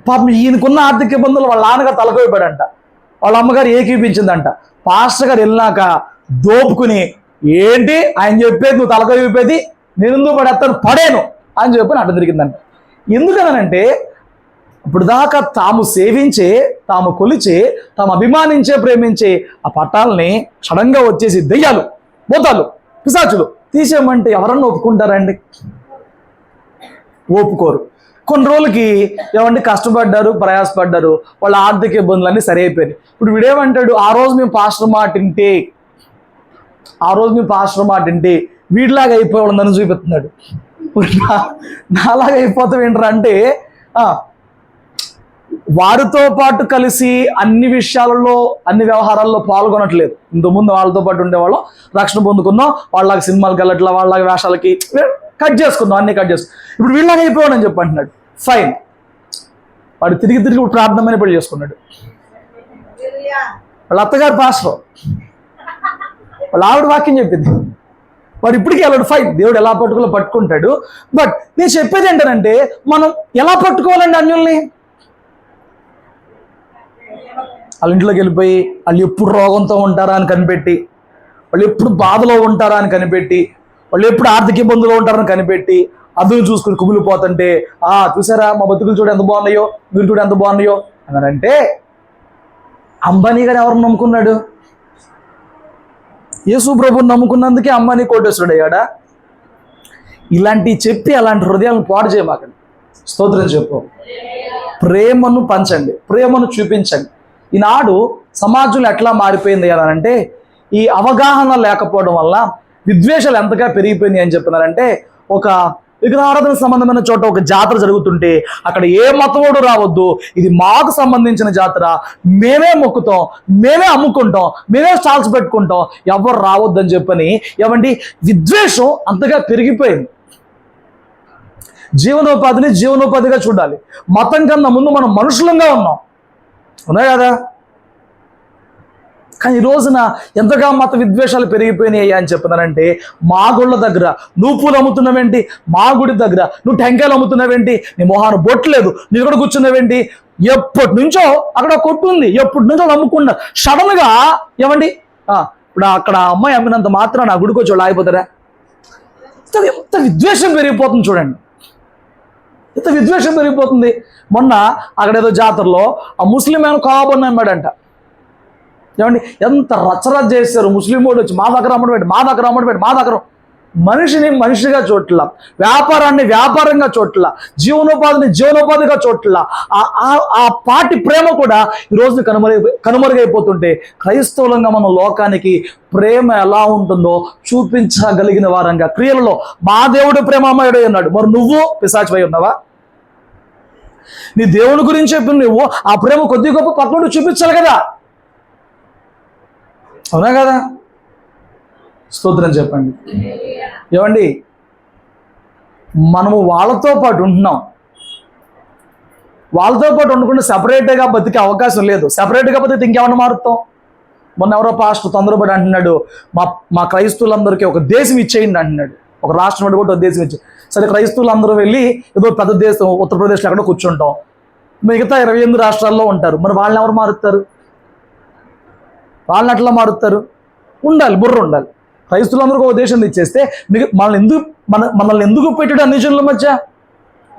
పాపం ఈయనకున్న ఆర్థిక ఇబ్బందులు వాళ్ళ నాన్నగారు తలకోయిపోయాడంట. వాళ్ళ అమ్మగారు ఏకీపించిందంట. పాస్టర్ గారు వెళ్ళినాక దోపుకుని, ఏంటి ఆయన చెప్పేది నువ్వు తలకోయిపోయేది, నేను ఎందుకు పడేస్తాను, పడేను అని చెప్పి అడ్డం తిరిగిందంట. ఎందుకనంటే ఇప్పుడు దాకా తాము సేవించే, తాము కొలిచే, తాము అభిమానించే, ప్రేమించే ఆ పట్టాలని సడన్గా వచ్చేసి దెయ్యాలు, భూతాలు, పిశాచులు తీసేయమంటే ఎవరన్నా ఒప్పుకుంటారండి? ఒప్పుకోరు. కొన్ని రోజులకి ఏమంటే కష్టపడ్డారు, ప్రయాసపడ్డారు, వాళ్ళ ఆర్థిక ఇబ్బందులన్నీ సరి అయిపోయాయి. ఇప్పుడు వీడేమంటాడు, ఆ రోజు మేము పాస్టర్ మాట వింటే వీడిలాగా అయిపోయి నన్ను చూపిస్తున్నాడు. నాలాగా అయిపోతాం ఏంట్రా అంటే వారితో పాటు కలిసి అన్ని విషయాలలో, అన్ని వ్యవహారాల్లో పాల్గొనట్లేదు. ఇంతకుముందు వాళ్ళతో పాటు ఉండేవాళ్ళం, రక్షణ పొందుకున్నాం, వాళ్ళకి సినిమాలకి వెళ్ళట్లా, వాళ్ళకి వేషాలకి కట్ చేసుకుందాం, అన్ని కట్ చేసుకున్నాం. ఇప్పుడు వీళ్ళలాగా అయిపోయాడు అని చెప్పి అంటున్నాడు. ఫైన్, వాడు తిరిగి ఇప్పుడు ప్రార్థన పెళ్లి చేసుకున్నాడు. వాళ్ళ అత్తగారు పాస్టర్, వాళ్ళ ఆవిడ వాక్యం చెప్పింది, వాడు ఇప్పటికీ వెళ్ళాడు. ఫైన్, దేవుడు ఎలా పట్టుకుంటాడు. బట్ నేను చెప్పేది ఏంటంటే మనం ఎలా పట్టుకోవాలండి అన్యుల్ని? వాళ్ళ ఇంట్లోకి వెళ్ళిపోయి వాళ్ళు ఎప్పుడు రోగంతో ఉంటారా అని కనిపెట్టి, వాళ్ళు ఎప్పుడు బాధలో ఉంటారా అని కనిపెట్టి, వాళ్ళు ఎప్పుడు ఆర్థిక ఇబ్బందులో ఉంటారని కనిపెట్టి అదును చూసుకుని కుమిలిపోతుంటే చూసారా మా బతుకులు చూడు ఎంత బాగున్నాయో, మీరు చూడు ఎంత బాగున్నాయో అని అంటే, అంబానీ గారు ఎవరు నమ్ముకున్నాడు? యేసు ప్రభుని నమ్ముకున్నందుకే అంబానీ కోటేశ్వరుడు అయ్యాడా? ఇలాంటివి చెప్పి అలాంటి హృదయాలను పాడు చేయమాకండి. స్తోత్రం చెప్పు. ప్రేమను పంచండి, ప్రేమను చూపించండి. ఈనాడు సమాజంలో ఎట్లా మారిపోయింది అంటే, ఈ అవగాహన లేకపోవడం వల్ల విద్వేషాలు ఎంతగా పెరిగిపోయింది అని చెప్తున్నారంటే, ఒక విగ్రహారాధన సంబంధమైన చోట ఒక జాతర జరుగుతుంటే అక్కడ ఏ మతముడు రావద్దు, ఇది మాకు సంబంధించిన జాతర, మేమే మొక్కుతాం, మేమే అమ్ముకుంటాం, మేమే స్టాల్స్ పెట్టుకుంటాం, ఎవరు రావద్దు అని చెప్పని ఏమండి విద్వేషం అంతగా పెరిగిపోయింది. జీవనోపాధిగా చూడాలి. మతం కన్నా ముందు మనం మనుషులంగా ఉన్నాం, ఉన్నాయి కదా. కానీ ఈ రోజున ఎంతగా మత విద్వేషాలు పెరిగిపోయినాయి అని చెప్తున్నారంటే, మా గుళ్ళ దగ్గర నువ్వు పూలు అమ్ముతున్నావేంటి, మా గుడి దగ్గర నువ్వు టెంకాయలు అమ్ముతున్నావేంటి, నీ మొహాన్ని బొట్టలేదు, నీ ఇక్కడ కూర్చున్నావేంటి, ఎప్పటి నుంచో అక్కడ కొట్టు ఉంది, ఎప్పటి నుంచో నమ్ముకున్నా, సడన్గా ఏమండి ఇప్పుడు అక్కడ అమ్మాయి అమ్మినంత మాత్రం నా గుడికి వచ్చి వాళ్ళు ఆగిపోతారా? ఎంత విద్వేషం పెరిగిపోతుంది చూడండి, ఎంత విద్వేషం పెరిగిపోతుంది. మొన్న అక్కడ ఏదో జాతరలో ఆ ముస్లిం ఆయన కాబోని అమ్మాడంట. ఏమండి ఎంత రచ్చరచ్చ చేస్తారు. ముస్లిం వాడు వచ్చి మా దగ్గర అమ్మడం, మనిషిని మనిషిగా చోట్ల, వ్యాపారాన్ని వ్యాపారంగా చోట్ల, జీవనోపాధిగా చోట్ల ఆ పాటి ప్రేమ కూడా ఈ రోజున కనుమరుగైపోతుంటే, క్రైస్తవులంగా మనం లోకానికి ప్రేమ ఎలా ఉంటుందో చూపించగలిగిన వారంగా క్రియలలో మా దేవుడు ప్రేమమయుడై ఉన్నాడు. మరి నువ్వు పిశాచివై ఉన్నావా? నీ దేవుని గురించి చెప్పి నువ్వు ఆ ప్రేమ కొద్ది గొప్ప పక్కన చూపించాలి కదా, అవునా కదా? స్తోత్రం చెప్పండి. ఏమండి మనము వాళ్ళతో పాటు ఉంటున్నాం, వాళ్ళతో పాటు ఉండకుండా సపరేట్గా బతికే అవకాశం లేదు. సపరేట్గా బతికితే ఇంకేమన్నా మారుతాం? మొన్న ఎవరో పాస్టర్ తొందరపడి అంటున్నాడు, మా క్రైస్తవులందరికీ ఒక దేశం ఇచ్చేయండి అంటున్నాడు. ఒక రాష్ట్రం కూడా ఒక దేశం ఇచ్చి, సరే క్రైస్తవులందరూ వెళ్ళి ఏదో పెద్ద దేశం ఉత్తరప్రదేశ్లో ఎక్కడో కూర్చుంటాం, మిగతా 28 రాష్ట్రాల్లో ఉంటారు. మరి వాళ్ళని ఎవరు మారుతారు? వాళ్ళని అట్లా మారుతారు? ఉండాలి, బుర్ర ఉండాలి. క్రైస్తవులందరికీ ఒక దేశం ఇచ్చేస్తే మనల్ని ఎందుకు పెట్టాడు అన్ని జనుల మధ్య?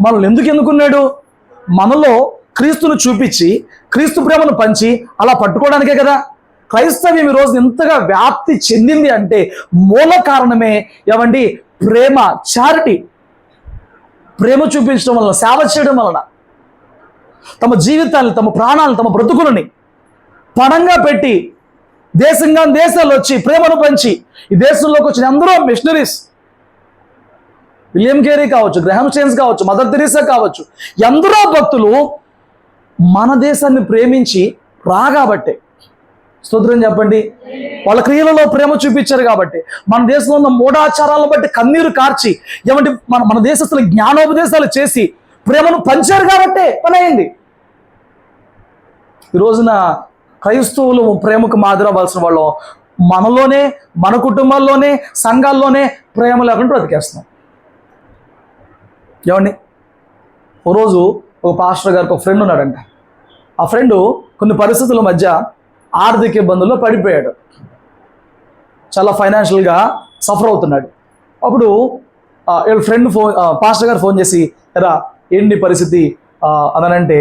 మనల్ని ఎందుకు ఎన్నుకున్నాడు? మనలో క్రీస్తును చూపించి క్రీస్తు ప్రేమను పంచి అలా పట్టుకోవడానికే కదా. క్రైస్తవ్యం ఈరోజు ఎంతగా వ్యాప్తి చెందింది అంటే మూల కారణమే ఏమండి? ప్రేమ, చారిటీ. ప్రేమ చూపించడం వలన, సేవ చేయడం వలన తమ జీవితాన్ని, తమ ప్రాణాలను, తమ బ్రతుకులని పణంగా పెట్టి దేశాలు వచ్చి ప్రేమను పంచి ఈ దేశంలోకి వచ్చిన ఎందరో మిషనరీస్, విలియం కేరీ కావచ్చు, గ్రహాం స్టెయిన్స్ కావచ్చు, మదర్ తెరీసా కావచ్చు, ఎందరో భక్తులు మన దేశాన్ని ప్రేమించి రాగాబట్టే. స్తోత్రం చెప్పండి. వాళ్ళ క్రియలలో ప్రేమ చూపించారు కాబట్టి, మన దేశంలో ఉన్న మూఢాచారాలను బట్టి కన్నీరు కార్చి ఏమంటే మన దేశస్తుల జ్ఞానోపదేశాలు చేసి ప్రేమను పంచారు కాబట్టే పని అయింది. ఈ రోజున క్రైస్తవులు ప్రేమకు మాదిరి అవ్వాల్సిన వాళ్ళు మనలోనే, మన కుటుంబాల్లోనే, సంఘాల్లోనే ప్రేమ లేకుండా బ్రతికేస్తున్నాం. ఏమండి, ఓ రోజు ఒక పాస్టర్ గారికి ఒక ఫ్రెండ్ ఉన్నాడంట. ఆ ఫ్రెండు కొన్ని పరిస్థితుల మధ్య ఆర్థిక ఇబ్బందుల్లో పడిపోయాడు, చాలా ఫైనాన్షియల్గా సఫర్ అవుతున్నాడు. అప్పుడు వీళ్ళ ఫ్రెండ్ పాస్టర్ గారు ఫోన్ చేసి, ఎరా ఏంటి పరిస్థితి అనంటే,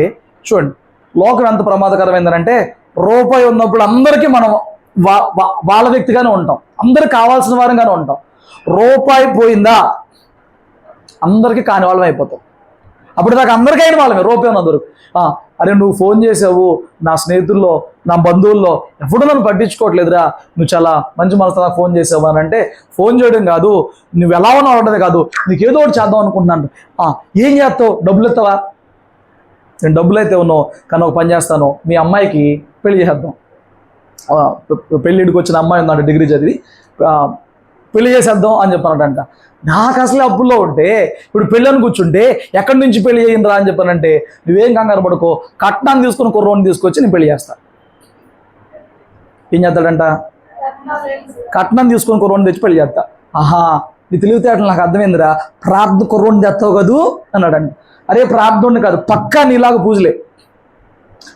చూడండి లోకం ఎంత ప్రమాదకరమైందనంటే, రూపాయి ఉన్నప్పుడు అందరికీ మనం వాళ్ళ వ్యక్తిగానే ఉంటాం, అందరికి కావాల్సిన వారంగానే ఉంటాం. రూపాయి పోయిందా అందరికీ కాని వాళ్ళం అయిపోతాం. అప్పుడు దాకా అందరికీ అయిన వాళ్ళమే, రూపాయి ఉన్నందరూ. అరే నువ్వు ఫోన్ చేసావు, నా స్నేహితుల్లో, నా బంధువుల్లో ఎప్పుడు నన్ను పట్టించుకోవట్లేదురా, నువ్వు చాలా మంచి మనసుతో నాకు ఫోన్ చేసావు అని అంటే, ఫోన్ చేయడం కాదు, నువ్వు ఎలా ఉన్నావు అన్నది కాదు, నీకేదో ఒకటి చేద్దాం అనుకుంటున్నాను. ఏం చేస్తావు? డబ్బులు ఇస్తావా? నేను డబ్బులు అయితే ఉన్నావు, కానీ ఒక పని చేస్తాను, మీ అమ్మాయికి పెళ్లి చేసేద్దాం. పెళ్ళిడికి వచ్చిన అమ్మాయి ఉందంట, డిగ్రీ చదివి, పెళ్లి చేసేద్దాం అని చెప్పానంట. నాకు అసలే అప్పుల్లో ఉంటే ఇప్పుడు పెళ్ళని కూర్చుంటే ఎక్కడి నుంచి పెళ్లి చేయండిరా అని చెప్పానంటే, నువ్వేం కంగారు పడుకో, కట్నాన్ని తీసుకుని కుర్రోని తీసుకొచ్చి నేను పెళ్లి చేస్తా. ఏం చేస్తాడంట? కట్నం తీసుకొని కుర్రోని తెచ్చి పెళ్లి చేస్తా. నీ తెలివితేటలు నాకు అర్థమైందిరా, ప్రార్థన కుర్రోని తెస్తావు కదూ అన్నాడంట. అరే ప్రార్థన కాదు, పక్కా నీలాగా పూజలే,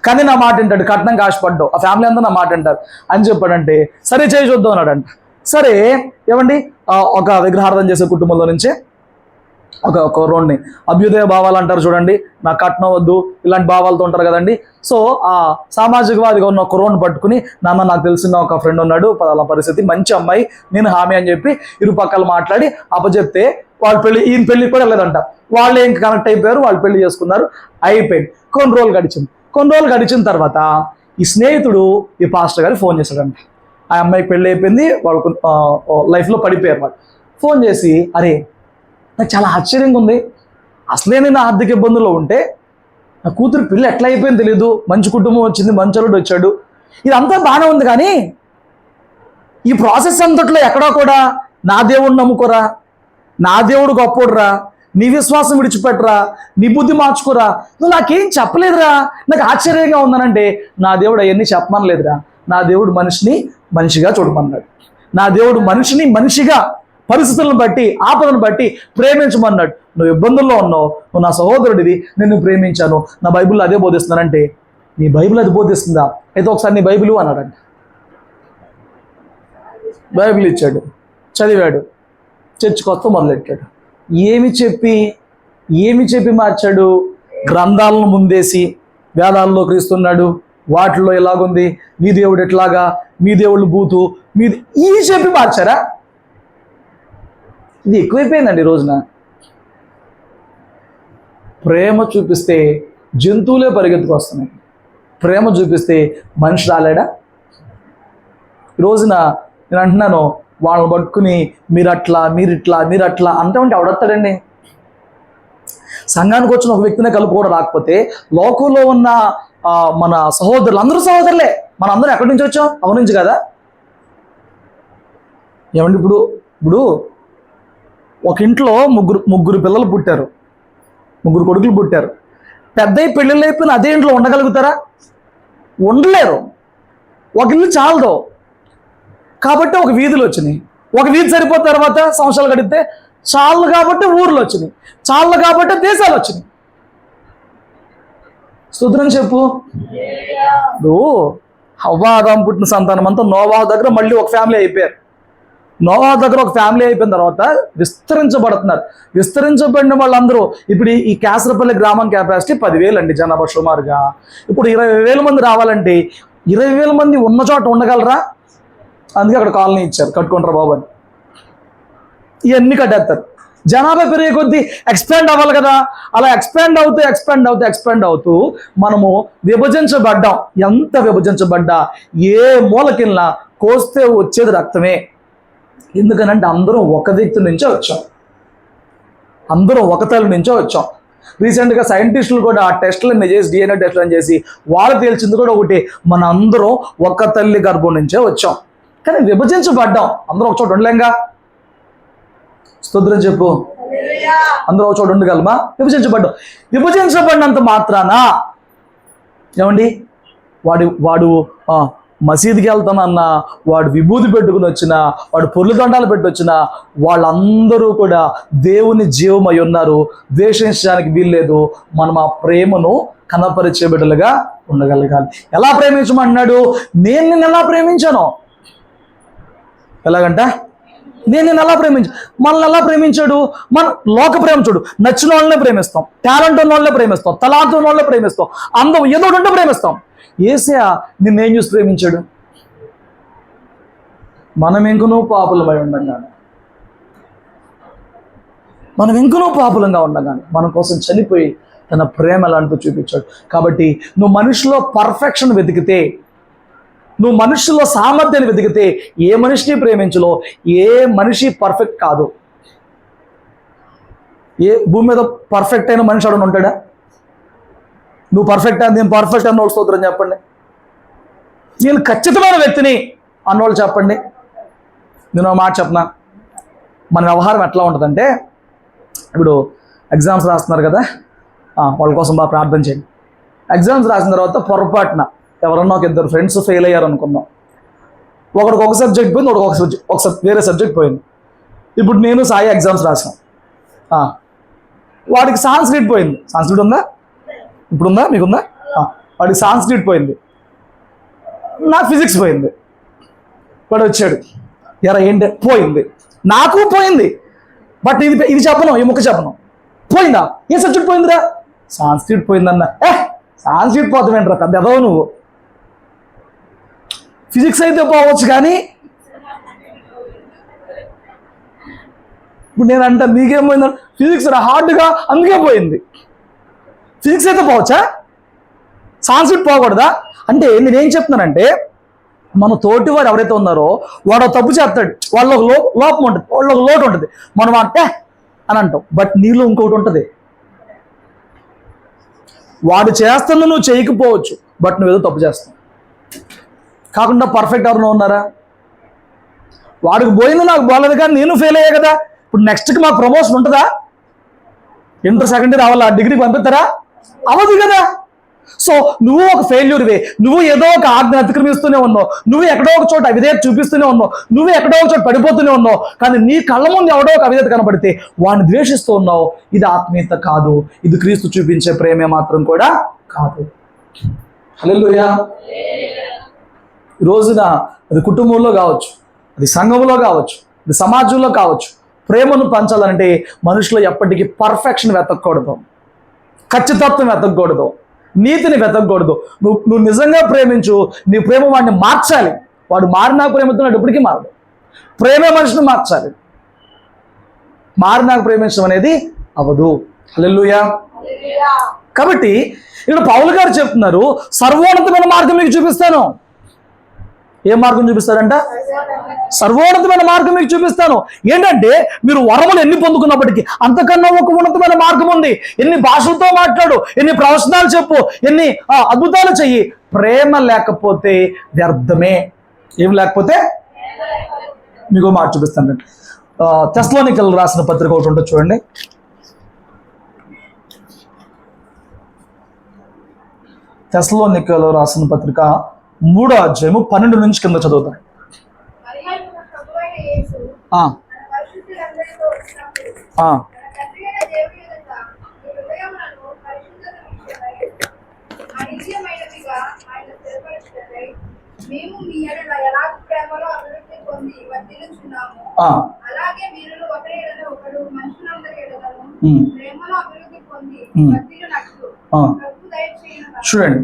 కానీ నా మాట వింటాడు, కట్నం ఆశపడ్డావు, ఆ ఫ్యామిలీ అంతా నా మాట వింటారు అని చెప్పాడంటే, సరే చేయి చూద్దాం అన్నాడంట. సరే ఏమండి, ఒక విగ్రహార్థం చేసే కుటుంబంలో నుంచే ఒక రోడ్ని అభ్యుదయ భావాలు అంటారు చూడండి, నాకు కట్నం వద్దు ఇలాంటి భావాలతో ఉంటారు కదండి. సో ఆ సామాజికవాదిగా ఉన్న ఒక రోడ్ని పట్టుకుని, నాన్న నాకు తెలిసిన ఒక ఫ్రెండ్ ఉన్నాడు, పలానా పరిస్థితి, మంచి అమ్మాయి, నేను హామీ అని చెప్పి ఇరు పక్కలు మాట్లాడి అప్పచెప్తే వాళ్ళ పెళ్లి, ఈయన పెళ్లికి కూడా వెళ్ళలేదంట. వాళ్ళు ఏం కనెక్ట్ అయిపోయారు, వాళ్ళు పెళ్లి చేసుకున్నారు, అయిపోయింది. కొన్ని రోజులు గడిచిన తర్వాత ఈ స్నేహితుడు ఈ పాస్టర్ గారికి ఫోన్ చేశాడంట. ఆ అమ్మాయికి పెళ్ళి అయిపోయింది, వాళ్ళకు లైఫ్లో పడిపోయారు. వాళ్ళు ఫోన్ చేసి, అరే నాకు చాలా ఆశ్చర్యంగా ఉంది, అసలే నేను ఆర్థిక ఇబ్బందుల్లో ఉంటే నా కూతురు పెళ్ళి ఎట్లా అయిపోయింది తెలియదు, మంచి కుటుంబం వచ్చింది, మంచి అల్లుడు వచ్చాడు, ఇదంతా బాగానే ఉంది, కానీ ఈ ప్రాసెస్ అంతట్లో ఎక్కడా కూడా నా దేవుడిని నమ్ముకోరా, నా దేవుడు గొప్పోడురా, నీ విశ్వాసం విడిచిపెట్టరా, నీ బుద్ధి మార్చుకోరా, నువ్వు నాకేం చెప్పలేదురా, నాకు ఆశ్చర్యంగా ఉందనంటే, నా దేవుడు అవన్నీ చెప్పమనలేదురా, నా దేవుడు మనిషిని మనిషిగా చూడమన్నాడు. నా దేవుడు మనిషిని మనిషిగా పరిస్థితులను బట్టి, ఆపదను బట్టి ప్రేమించమన్నాడు. నువ్వు ఇబ్బందుల్లో ఉన్నావు, నువ్వు నా సహోదరుడివి, నేను ప్రేమించాను, నా బైబిల్లో అదే బోధిస్తున్నానంటే, నీ బైబిల్ అది బోధిస్తుందా? అయితే ఒకసారి నీ బైబిల్ అన్నాడంట. బైబిల్ ఇచ్చాడు, చదివాడు, చర్చికి వస్తూ మొదలెట్టాడు. ఏమి చెప్పి మార్చాడు? గ్రంథాలను ముందేసి వేదాల్లో క్రీస్తున్నాడు, వాటిల్లో ఎలాగుంది, మీ దేవుడు ఎట్లాగా, మీ దేవుళ్ళు బూతు, ఈ చెప్పి మార్చారా? ఇది ఎక్కువైపోయిందండి ఈ రోజున. ప్రేమ చూపిస్తే జంతువులే పరిగెత్తుకొస్తున్నాయి, ప్రేమ చూపిస్తే మనిషి రాలేడా? ఈ రోజున నేను అంటున్నాను, వాళ్ళని పట్టుకుని మీరట్లా అంటే ఎవడొస్తాడండి? సంఘానికి వచ్చిన ఒక వ్యక్తినే కలుపుకోవడం రాకపోతే, లోకంలో ఉన్న మన సహోదరులు అందరూ సహోదరులే. మన అందరం ఎక్కడి నుంచి వచ్చాం? అవరి నుంచి కదా. ఏమండి, ఇప్పుడు ఒక ఇంట్లో ముగ్గురు పిల్లలు పుట్టారు, ముగ్గురు కొడుకులు పుట్టారు. పెద్దయి పెళ్ళిళ్ళు అయిపోయిన అదే ఇంట్లో ఉండగలుగుతారా? ఉండలేరు. ఒక ఇల్లు చాలదు, కాబట్టి ఒక వీధులు వచ్చినాయి. ఒక వీధి సరిపోయిన తర్వాత సంవత్సరాలు గడిపితే చాలు కాబట్టి ఊర్లు వచ్చినాయి, చాలు కాబట్టి దేశాలు వచ్చినాయి. స్తోత్రం చెప్పు. హవ్వ ఆదాము పుట్టిన సంతానం అంతా నోవాహు దగ్గర మళ్ళీ ఒక ఫ్యామిలీ అయిపోయారు. నోవాహు దగ్గర ఒక ఫ్యామిలీ అయిపోయిన తర్వాత విస్తరించబడుతున్నారు. విస్తరించబడిన వాళ్ళందరూ ఇప్పుడు ఈ కేసరపల్లి గ్రామం కెపాసిటీ 10,000 అండి జనాభా సుమారుగా. ఇప్పుడు 20,000 మంది రావాలంటే 20,000 మంది ఉన్న చోట ఉండగలరా? అందుకే అక్కడ కాలనీ ఇచ్చారు, కట్టుకుంటారు బాబు అని. ఇవన్నీ కట్టేస్తారు. జనాభా పెరిగే కొద్దీ ఎక్స్పాండ్ అవ్వాలి కదా. అలా ఎక్స్పాండ్ అవుతూ మనము విభజించబడ్డాం. ఎంత విభజించబడ్డా ఏ మూలకిల్లా కోస్తే వచ్చేది రక్తమే. ఎందుకనంటే అందరం ఒక వ్యక్తి నుంచే వచ్చాం, అందరం ఒక తల్లి నుంచే వచ్చాం. రీసెంట్గా సైంటిస్టులు కూడా ఆ టెస్టులన్నీ చేసి, DNA టెస్టులను చేసి వాళ్ళు తేల్చింది కూడా ఒకటి, మన అందరం ఒక తల్లి గర్భం నుంచే వచ్చాం. కానీ విభజించబడ్డాం, అందరం ఒక చోట ఉండలేంగా. స్తోత్రం చెప్పు. అందరూ ఒక చోట ఉండగలమా? విభజించబడినంత మాత్రాన ఏమండి, వాడు మసీదుకి వెళ్తానన్నా, వాడు విభూతి పెట్టుకుని వచ్చినా, వాడు పొర్లు దండాలు పెట్టి వచ్చినా, వాళ్ళందరూ కూడా దేవుని జీవమై ఉన్నారు. ద్వేషించడానికి వీల్లేదు. మనం ఆ ప్రేమను కనపరిచే బిడ్డలుగా ఉండగలగాలి. ఎలా ప్రేమించమన్నాడు? నేను నిన్ను ఎలా ప్రేమించాను? ఎలాగంట? నేను నిన్ను ఎలా మనల్ని ఎలా ప్రేమించాడు? మన లోక ప్రేమ చూడు. నచ్చిన వాళ్ళనే ప్రేమిస్తాం, టాలెంట్ ఉన్న వాళ్ళనే ప్రేమిస్తాం, తలాంత ఉన్న వాళ్ళనే ప్రేమిస్తాం, అందం ఏదో ఉంటే ప్రేమిస్తాం. యేసయ్య నిన్నేం చూసి ప్రేమించాడు? మనం ఇంకనూ పాపులమై ఉండగానే, మన కోసం చనిపోయి తన ప్రేమ ఎలాంటిదో చూపించాడు. కాబట్టి నువ్వు మనిషిలో పర్ఫెక్షన్ వెతికితే, నువ్వు మనుషుల్లో సామర్థ్యాన్ని వెతికితే ఏ మనిషిని ప్రేమించలో. ఏ మనిషి పర్ఫెక్ట్ కాదు. ఏ భూమి మీద పర్ఫెక్ట్ అయిన మనిషి అడని ఉంటాడా? నువ్వు పర్ఫెక్ట్ అని, నేను పర్ఫెక్ట్ అన్నోళ్ళు స్తోత్రం చెప్పండి. నేను ఖచ్చితమైన వ్యక్తిని అన్నోళ్ళు చెప్పండి. నేను మాట చెప్పనా, మన వ్యవహారం ఎట్లా ఉంటుందంటే, ఇప్పుడు ఎగ్జామ్స్ రాస్తున్నారు కదా, వాళ్ళ కోసం బాగా ప్రార్థన చేయండి. ఎగ్జామ్స్ రాసిన తర్వాత పొరపాటున ఎవరన్నా ఒక ఇద్దరు ఫ్రెండ్స్ ఫెయిల్ అయ్యారు అనుకుందాం. ఒకడికి ఒక సబ్జెక్ట్ పోయింది, ఒక వేరే సబ్జెక్ట్ పోయింది. ఇప్పుడు నేను సాయి ఎగ్జామ్స్ రాసాం. వాడికి సాంస్క్రిట్ పోయింది. సాంస్క్రిట్ ఉందా? ఇప్పుడుందా? మీకుందా? వాడికి సాంస్క్రిట్ పోయింది, నాకు ఫిజిక్స్ పోయింది. వాడు వచ్చాడు, ఎరా ఏంటి పోయింది? నాకు పోయింది. బట్ ఇది చెప్పను, ఈ ముక్క చెప్పను. పోయిందా? ఏ సబ్జెక్ట్ పోయిందిరా? సాంస్క్రిట్ పోయిందన్న. సాంస్క్రిట్ పోతావేంట్రా, పెద్ద ఎదవో నువ్వు. ఫిజిక్స్ అయితే పోవచ్చు, కానీ ఇప్పుడు నేను అంటా నీకేం పోయిందా? ఫిజిక్స్ హార్డ్గా అందుకే పోయింది. ఫిజిక్స్ అయితే పోవచ్చా, సాంస్క్రిట్ పోకూడదా? అంటే నేనేం చెప్తున్నానంటే, మన తోటి వాడు ఎవరైతే ఉన్నారో వాడు తప్పు చేస్తాడు, వాళ్ళ లోపం ఉంటుంది, వాళ్ళ లోటు ఉంటుంది. మనం అంటే అని అంటాం, బట్ నీలో ఇంకొకటి ఉంటుంది. వాడు చేస్తున్నా నువ్వు చేయకపోవచ్చు, బట్ నువ్వేదో తప్పు చేస్తావు. కాకుండా పర్ఫెక్ట్ ఎవరైనా ఉన్నారా? వాడికి పోయింది, నాకు పోలేదు, కానీ నేను ఫెయిల్ అయ్యా కదా. ఇప్పుడు నెక్స్ట్కి మాకు ప్రమోషన్ ఉంటుందా? ఇంటర్ సెకండ్ ఇయర్ అవ్వాలా, డిగ్రీకి పంపిస్తారా? అవ్వదు కదా. సో నువ్వు ఒక ఫెయిల్యూర్వే, నువ్వు ఏదో ఒక ఆజ్ఞ అతిక్రమిస్తూనే ఉన్నావు, నువ్వు ఎక్కడో ఒక చోట అవిధేయత చూపిస్తూనే ఉన్నావు, నువ్వు ఎక్కడో ఒక చోట పడిపోతూనే ఉన్నావు. కానీ నీ కళ్ళ ముందు ఎవడో ఒక అవిధేయత కనబడితే వాడిని ద్వేషిస్తూ ఉన్నావు. ఇది ఆత్మీయత కాదు, ఇది క్రీస్తు చూపించే ప్రేమే మాత్రం కూడా కాదు. హల్లెలూయా. ఈ రోజున అది కుటుంబంలో కావచ్చు, అది సంఘంలో కావచ్చు, అది సమాజంలో కావచ్చు, ప్రేమను పంచాలంటే మనుషులు ఎప్పటికీ పర్ఫెక్షన్ వెతకూడదు, ఖచ్చితత్వం వెతకూడదు, నీతిని వెతకూడదు. నువ్వు నిజంగా ప్రేమించు, నీ ప్రేమ వాడిని మార్చాలి. వాడు మారినాక ప్రేమిస్తున్నాడు, ఎప్పటికీ మారదు. ప్రేమే మనిషిని మార్చాలి, మారినాక ప్రేమించడం అనేది అవ్వదు. హల్లెలూయా. కాబట్టి ఇక్కడ పౌలు గారు చెప్తున్నారు, సర్వోన్నతమైన మార్గం మీకు చూపిస్తాను. ఏ మార్గం చూపిస్తాడంట? సర్వోన్నతమైన మార్గం మీకు చూపిస్తాను. ఏంటంటే మీరు వరములు ఎన్ని పొందుకున్నప్పటికీ అంతకన్నా ఒక ఉన్నతమైన మార్గం ఉంది. ఎన్ని భాషలతో మాట్లాడు, ఎన్ని ప్రవచనాలు చెప్పు, ఎన్ని అద్భుతాలు చెయ్యి, ప్రేమ లేకపోతే వ్యర్థమే. ఏం లేకపోతే? మీకు మాట చూపిస్తాను. తెస్సలోనికీయులకు రాసిన పత్రిక ఒకటి ఉంటుంది చూడండి. తెస్సలోనికీయులకు రాసిన పత్రిక 3వ అధ్యాయము 12 నుంచి కింద చదువుతాను. చూడండి,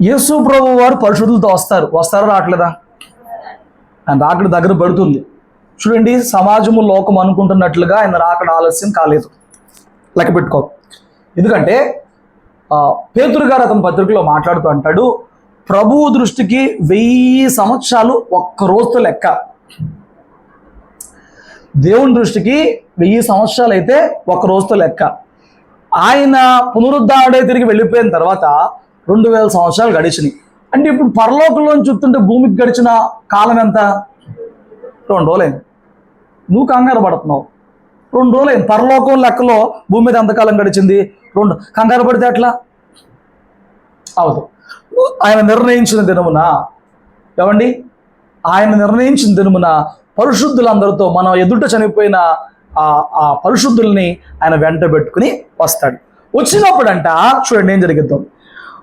యేసు ప్రభు వారు పరిశుద్ధులతో వస్తారా రావట్లేదా? ఆయన రాకడ దగ్గర పడుతుంది. చూడండి, సమాజము లోకం అనుకుంటున్నట్లుగా ఆయన రాకడ ఆలస్యం కాలేదు, లెక్క పెట్టుకో. ఎందుకంటే పేతురు గారు అతని పత్రికలో మాట్లాడుతూ అంటాడు, ప్రభువు దృష్టికి 1000 సంవత్సరాలు ఒక్క రోజుతో లెక్క. దేవుని దృష్టికి 1000 సంవత్సరాలు అయితే ఒక్క రోజుతో లెక్క. ఆయన పునరుద్ధారుడై తిరిగి వెళ్ళిపోయిన తర్వాత 2000 సంవత్సరాలు గడిచినాయి. అంటే ఇప్పుడు పరలోకంలో చూస్తుంటే భూమికి గడిచిన కాలం ఎంత? 2 రోజులైంది. నువ్వు కంగారు పడుతున్నావు. 2 రోజులైంది. పరలోకం లెక్కలో భూమి మీద ఎంతకాలం గడిచింది? 2. కంగారు పడితే ఎట్లా అవదు? ఆయన నిర్ణయించిన దినమున, ఏమండి, ఆయన నిర్ణయించిన దినమున పరిశుద్ధులందరితో మన ఎదుట చనిపోయిన ఆ పరిశుద్ధుల్ని ఆయన వెంట పెట్టుకుని వస్తాడు. వచ్చినప్పుడంట చూడండి ఏం జరిగిద్దాం,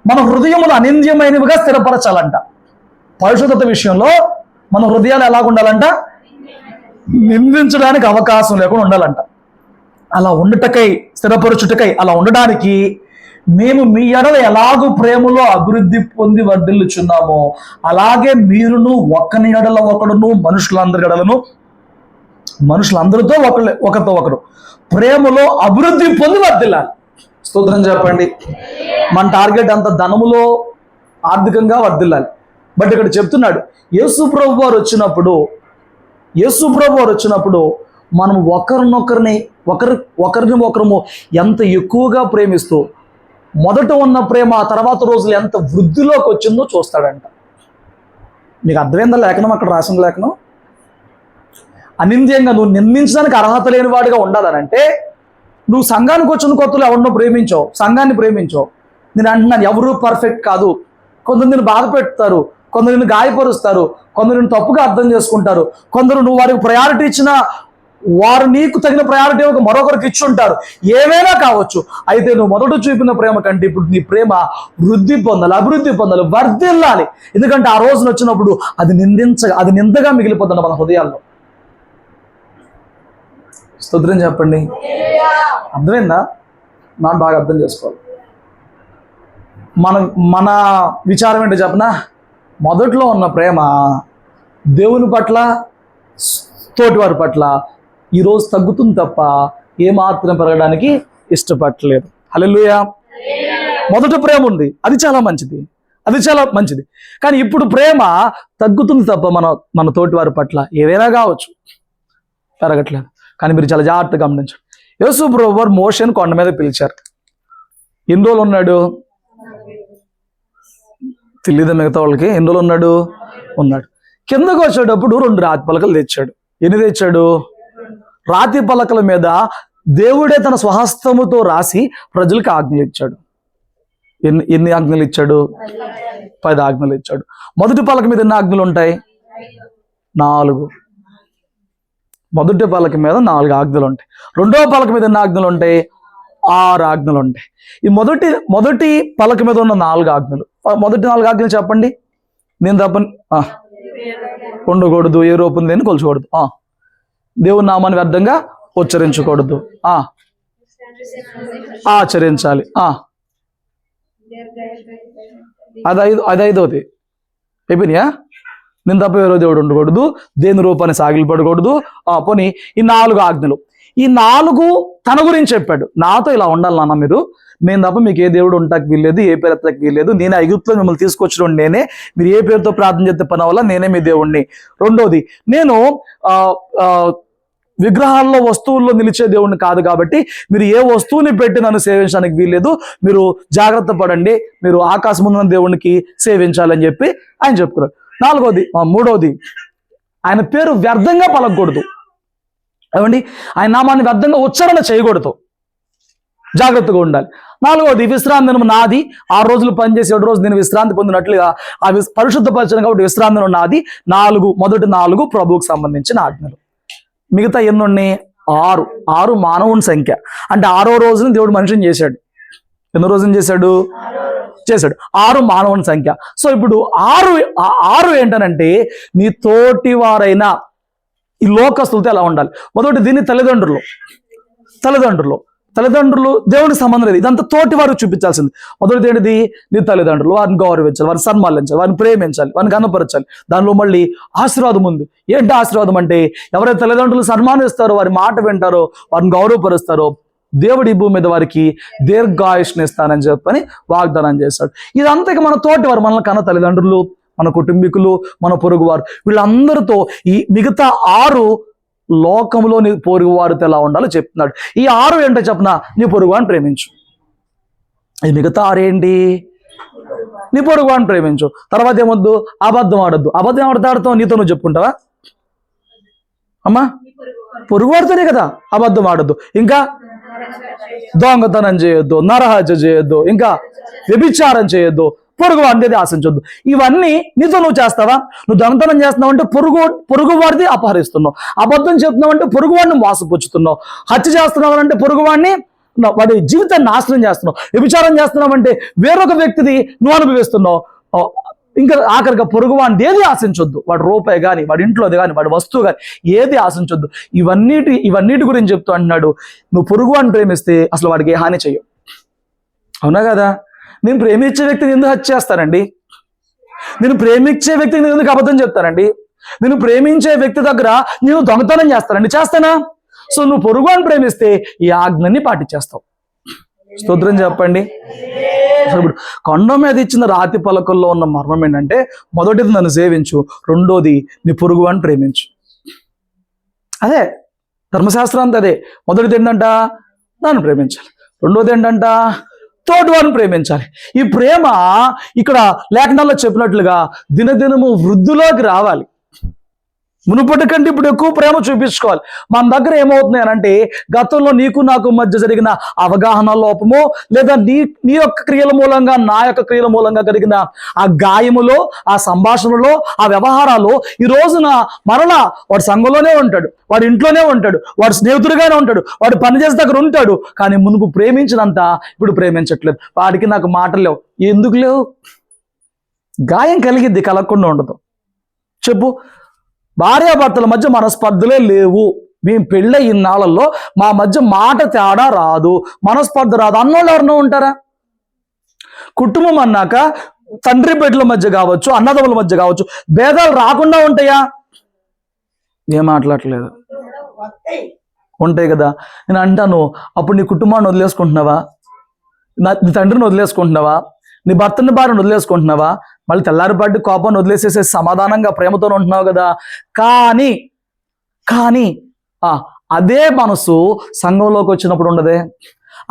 మన హృదయములు అనింద్యమైనవిగా స్థిరపరచాలంట. పరిశుద్ధత విషయంలో మన హృదయాలు ఎలాగ ఉండాలంట? నిందించడానికి అవకాశం లేకుండా ఉండాలంట. అలా ఉండటకై, స్థిరపరచుటకై, అలా ఉండడానికి మేము మీ ఎడల ఎలాగూ ప్రేమలో అభివృద్ధి పొంది వర్ధిల్లుచున్నామో అలాగే మీరును ఒకని ఎడల ఒకడును మనుషులందరితో ఒకరితో ఒకరు ప్రేమలో అభివృద్ధి పొంది వర్ధిల్లాలి. స్తోత్రం చెప్పండి. మన టార్గెట్ అంత ధనములో ఆర్థికంగా వర్ధిల్లాలి. బట్ ఇక్కడ చెప్తున్నాడు, యేసు ప్రభు వారు వచ్చినప్పుడు మనం ఒకరిని ఒకరము ఎంత ఎక్కువగా ప్రేమిస్తూ మొదట ఉన్న ప్రేమ ఆ తర్వాత రోజులు ఎంత వృద్ధిలోకి వచ్చిందో చూస్తాడంట. మీకు అర్థమైందా లేఖనం? అక్కడ రాసిన లేఖనం అనింద్యంగా నువ్వు నిర్మించడానికి అర్హత లేని వాడిగా ఉండాలనంటే, నువ్వు సంఘానికి వచ్చిన కొత్తలో ఎవరినో ప్రేమించావు, సంఘాన్ని ప్రేమించావు. నేను అంటున్నాను, ఎవరూ పర్ఫెక్ట్ కాదు. కొందరు నిన్ను బాధ పెడతారు, కొందరు నిన్ను గాయపరుస్తారు, కొందరు నిన్ను తప్పుగా అర్థం చేసుకుంటారు, కొందరు నువ్వు వారికి ప్రయారిటీ ఇచ్చినా వారు నీకు తగిన ప్రయారిటీ ఒక మరొకరికి ఇచ్చుంటారు. ఏమైనా కావచ్చు. అయితే నువ్వు మొదట చూపిన ప్రేమ కంటే ఇప్పుడు నీ ప్రేమ వృద్ధి పొందాలి, అభివృద్ధి పొందాలి, వర్ధిల్లాలి. ఎందుకంటే ఆ రోజున వచ్చినప్పుడు అది నిందగా మిగిలిపోతుంది మన హృదయాల్లో. స్తోత్రం చెప్పండి. అర్థమైందా? మనం బాగా అర్థం చేసుకోవాలి. మన విచారం ఏంటో చెప్పనా? మొదట్లో ఉన్న ప్రేమ దేవుని పట్ల, తోటివారి పట్ల ఈరోజు తగ్గుతుంది తప్ప ఏమాత్రం పెరగడానికి ఇష్టపడలేదు. హల్లెలూయా. మొదట ప్రేమ ఉంది, అది చాలా మంచిది. కానీ ఇప్పుడు ప్రేమ తగ్గుతుంది తప్ప మన తోటివారి పట్ల ఏదైనా కావచ్చు పెరగట్లేదు. కానీ మీరు చాలా జాగ్రత్తగా గమనించండి. యేసు ప్రభువు మోషేను కొండ మీద పిలిచారు. ఎన్ని రోజులు ఉన్నాడు తెలియదు మిగతా వాళ్ళకి. ఎన్ని రోజులు ఉన్నాడు. కిందకు వచ్చేటప్పుడు 2 రాతి పలకలు తెచ్చాడు. ఎన్ని తెచ్చాడు? రాతి పలకల మీద దేవుడే తన స్వహస్తముతో రాసి ప్రజలకు ఆజ్ఞలు ఇచ్చాడు. ఎన్ని ఆజ్ఞలు ఇచ్చాడు? 10 ఆజ్ఞలు ఇచ్చాడు. మొదటి పలక మీద ఎన్ని ఆజ్ఞలు ఉంటాయి? 4. మొదటి పలక మీద 4 ఆజ్ఞలు ఉంటాయి. రెండవ పలక మీద ఎన్ని ఆజ్ఞలు ఉంటాయి? 6 ఆజ్ఞలు ఉంటాయి. ఈ మొదటి పలక మీద ఉన్న 4 ఆజ్ఞలు, మొదటి 4 ఆజ్ఞలు చెప్పండి. నేను తప్పని ఉండకూడదు, ఏ రూపం దేన్ని కొలుచకూడదు, దేవుని నామాన్ని వ్యర్థంగా ఉచ్చరించకూడదు, ఆచరించాలి. అది ఐదవది అయిపోయినాయా? నేను తప్ప వేరే దేవుడు ఉండకూడదు, దేని రూపాన్ని సాగిలపడకూడదు. పోనీ ఈ 4 ఆజ్ఞలు. ఈ 4 తన గురించి చెప్పాడు. నాతో ఇలా ఉండాలి నాన్న మీరు, నేను తప్ప మీకు ఏ దేవుడు ఉంటాకి వీల్లేదు, ఏ పేరు ఎత్తకి వీల్లేదు, నేనే ఐగుప్తులో మిమ్మల్ని తీసుకొచ్చిన నేనే, మీరు ఏ పేరుతో ప్రార్థన చేస్తే పని వల్ల నేనే మీ దేవుణ్ణి. రెండోది, నేను విగ్రహాల్లో వస్తువుల్లో నిలిచే దేవుణ్ణి కాదు కాబట్టి మీరు ఏ వస్తువుని పెట్టి నన్ను సేవించడానికి వీల్లేదు, మీరు జాగ్రత్త పడండి, మీరు ఆకాశమున్న దేవునికి సేవించాలని చెప్పి ఆయన చెప్పుకున్నాడు. మూడవది, ఆయన పేరు వ్యర్థంగా పలకూడదు. ఏమండి? ఆయన నామాన్ని వ్యర్థంగా ఉచ్చారణ చేయకూడదు. జాగ్రత్తగా ఉండాలి. 4వది విశ్రాంతి దినం నాది, 6 రోజులు పనిచేసి 7 రోజు నేను విశ్రాంతి పొందినట్లుగా ఆ పరిశుద్ధపరచను కాబట్టి విశ్రాంతి దినం నాది. మొదటి 4 ప్రభువుకు సంబంధించిన ఆజ్ఞలు. మిగతా ఎన్ని ఉన్నాయి? 6 మానవుని సంఖ్య. అంటే 6వ రోజున దేవుడు మనిషిని చేశాడు. ఎన్నో రోజున చేశాడు? 6 మానవుని సంఖ్య. సో ఇప్పుడు 6 ఏంటనంటే నీ తోటి వారైన ఈ లోకస్తులతో ఎలా ఉండాలి. మొదటి దీన్ని తల్లిదండ్రులు దేవునికి సంబంధం లేదు, ఇదంతా తోటి వారికి చూపించాల్సింది. మొదటిది ఏంటిది? నీ తల్లిదండ్రులు, వారిని గౌరవించాలి, వారిని సన్మానించాలి, వారిని ప్రేమించాలి, వారిని గణపరచాలి. దానిలో మళ్ళీ ఆశీర్వాదం ఉంది. ఏంటి ఆశీర్వాదం అంటే ఎవరైతే తల్లిదండ్రులు సన్మానిస్తారో, వారి మాట వింటారో, వారిని గౌరవపరుస్తారో దేవుడి ఈ భూమి మీద వారికి దీర్ఘాయుష్ని ఇస్తానని చెప్పని వాగ్దానం చేశాడు. ఇదంతా ఇక మన తోటి వారు, మనల్ని కన్న తల్లిదండ్రులు, మన కుటుంబీకులు, మన పొరుగువారు, వీళ్ళందరితో ఈ మిగతా 6 లోకంలో నీ పొరుగు వారితో ఎలా ఉండాలో చెప్తున్నాడు. ఈ 6 ఏంటో చెప్పిన, నీ పొరుగువాడిని ప్రేమించు. ఈ మిగతా 6 ఏంటి? నీ పొరుగువాడిని ప్రేమించు. తర్వాత ఏమొద్దు? అబద్ధం ఆడద్దు. అబద్ధం ఆడతాడుతావు, నీతో నువ్వు చెప్పుకుంటావా అమ్మా? పొరుగువాడితోనే కదా అబద్ధం ఆడద్దు. ఇంకా దొంగతనం చేయొద్దు, నరహత్య చేయొద్దు, ఇంకా వ్యభిచారం చేయొద్దు, పొరుగు వాడిది ఆశించొద్దు. ఇవన్నీ నీతో నువ్వు చేస్తావా? నువ్వు దొంగతనం చేస్తున్నావు అంటే పొరుగు వాడిది అపహరిస్తున్నావు. అబద్ధం చెప్తున్నావు అంటే పొరుగు వాడిని మోసపుచ్చుతున్నావు. హత్య చేస్తున్నావు అంటే పొరుగు వాడిని, వాడి జీవితాన్ని నాశనం చేస్తున్నావు. వ్యభిచారం చేస్తున్నావు అంటే వేరొక వ్యక్తిది నువ్వు అనుభవిస్తున్నావు. ఇంకా ఆఖరిగా పొరుగు వాడిని ఏది ఆశించొద్దు. వాడి రూపాయి కానీ, వాడి ఇంట్లోది కానీ, వాడి వస్తువు కానీ ఏది ఆశించొద్దు. ఇవన్నిటి గురించి చెప్తూ అంటున్నాడు, నువ్వు పొరుగు వాడిని ప్రేమిస్తే అసలు వాడికి ఏ హాని చెయ్యవు. అవునా కదా? నేను ప్రేమించే వ్యక్తిని ఎందుకు హత్య చేస్తానండి? నేను ప్రేమించే వ్యక్తిని ఎందుకు అబద్ధం చెప్తానండి? నేను ప్రేమించే వ్యక్తి దగ్గర నేను దొంగతనం చేస్తానండి? చేస్తానా? సో నువ్వు పొరుగువాడిని ప్రేమిస్తే ఈ ఆజ్ఞని పాటించేస్తావు. స్తోత్రం చెప్పండి. ఇప్పుడు కొండ మీద ఇచ్చిన రాతి పలకల్లో ఉన్న మర్మం ఏంటంటే, మొదటిది నన్ను సేవించు, రెండోది నీ పొరుగువాడిని ప్రేమించు. అదే ధర్మశాస్త్రం అంతా అదే. మొదటిది ఏంటంట? నన్ను ప్రేమించాలి. రెండోది ఏంటంట? తోటివారిని ప్రేమించాలి. ఈ ప్రేమ ఇక్కడ లేఖనాల్లో చెప్పినట్లుగా దినదినము వృద్ధిలోకి రావాలి. మునుపటి కంటే ఇప్పుడు ఎక్కువ ప్రేమ చూపించుకోవాలి. మన దగ్గర ఏమవుతుంది అని అంటే, గతంలో నీకు నాకు మధ్య జరిగిన అవగాహన లోపము, లేదా నీ యొక్క క్రియల మూలంగా నా యొక్క క్రియల మూలంగా కలిగిన ఆ గాయములో, ఆ సంభాషణలో, ఆ వ్యవహారాలు ఈ రోజున మరలా వాడు సంఘంలోనే ఉంటాడు, వాడి ఇంట్లోనే ఉంటాడు, వాడు స్నేహితుడిగానే ఉంటాడు, వాడు పనిచేసే దగ్గర ఉంటాడు. కానీ మునుపు ప్రేమించినంత ఇప్పుడు ప్రేమించట్లేదు. వాడికి నాకు మాటలు లేవు. ఎందుకు లేవు? గాయం కలిగిద్ది, కలగకుండా ఉండదు. చెప్పు. భార్యాభర్తల మధ్య మనస్పర్ధలే లేవు. మేము పెళ్ళై ఇన్నాళ్ళల్లో మా మధ్య మాట తేడా రాదు, మనస్పర్ధ రాదు అన్నోళ్ళు ఎవరినో ఉంటారా? కుటుంబం అన్నాక తండ్రి బిడ్డల మధ్య కావచ్చు, అన్నదమ్ముల మధ్య కావచ్చు, భేదాలు రాకుండా ఉంటాయా? ఏం మాట్లాడలేదు. ఉంటాయి కదా. నేను అంటాను, అప్పుడు నీ కుటుంబాన్ని వదిలేసుకుంటున్నావా? నీ తండ్రిని వదిలేసుకుంటున్నావా? నీ భర్తని భార్యను వదిలేసుకుంటున్నావా? మళ్ళీ తెల్లారిపాటి కోపాన్ని వదిలేసేసే సమాధానంగా ప్రేమతో ఉంటున్నావు కదా. కానీ అదే మనసు సంఘంలోకి వచ్చినప్పుడు ఉండదే.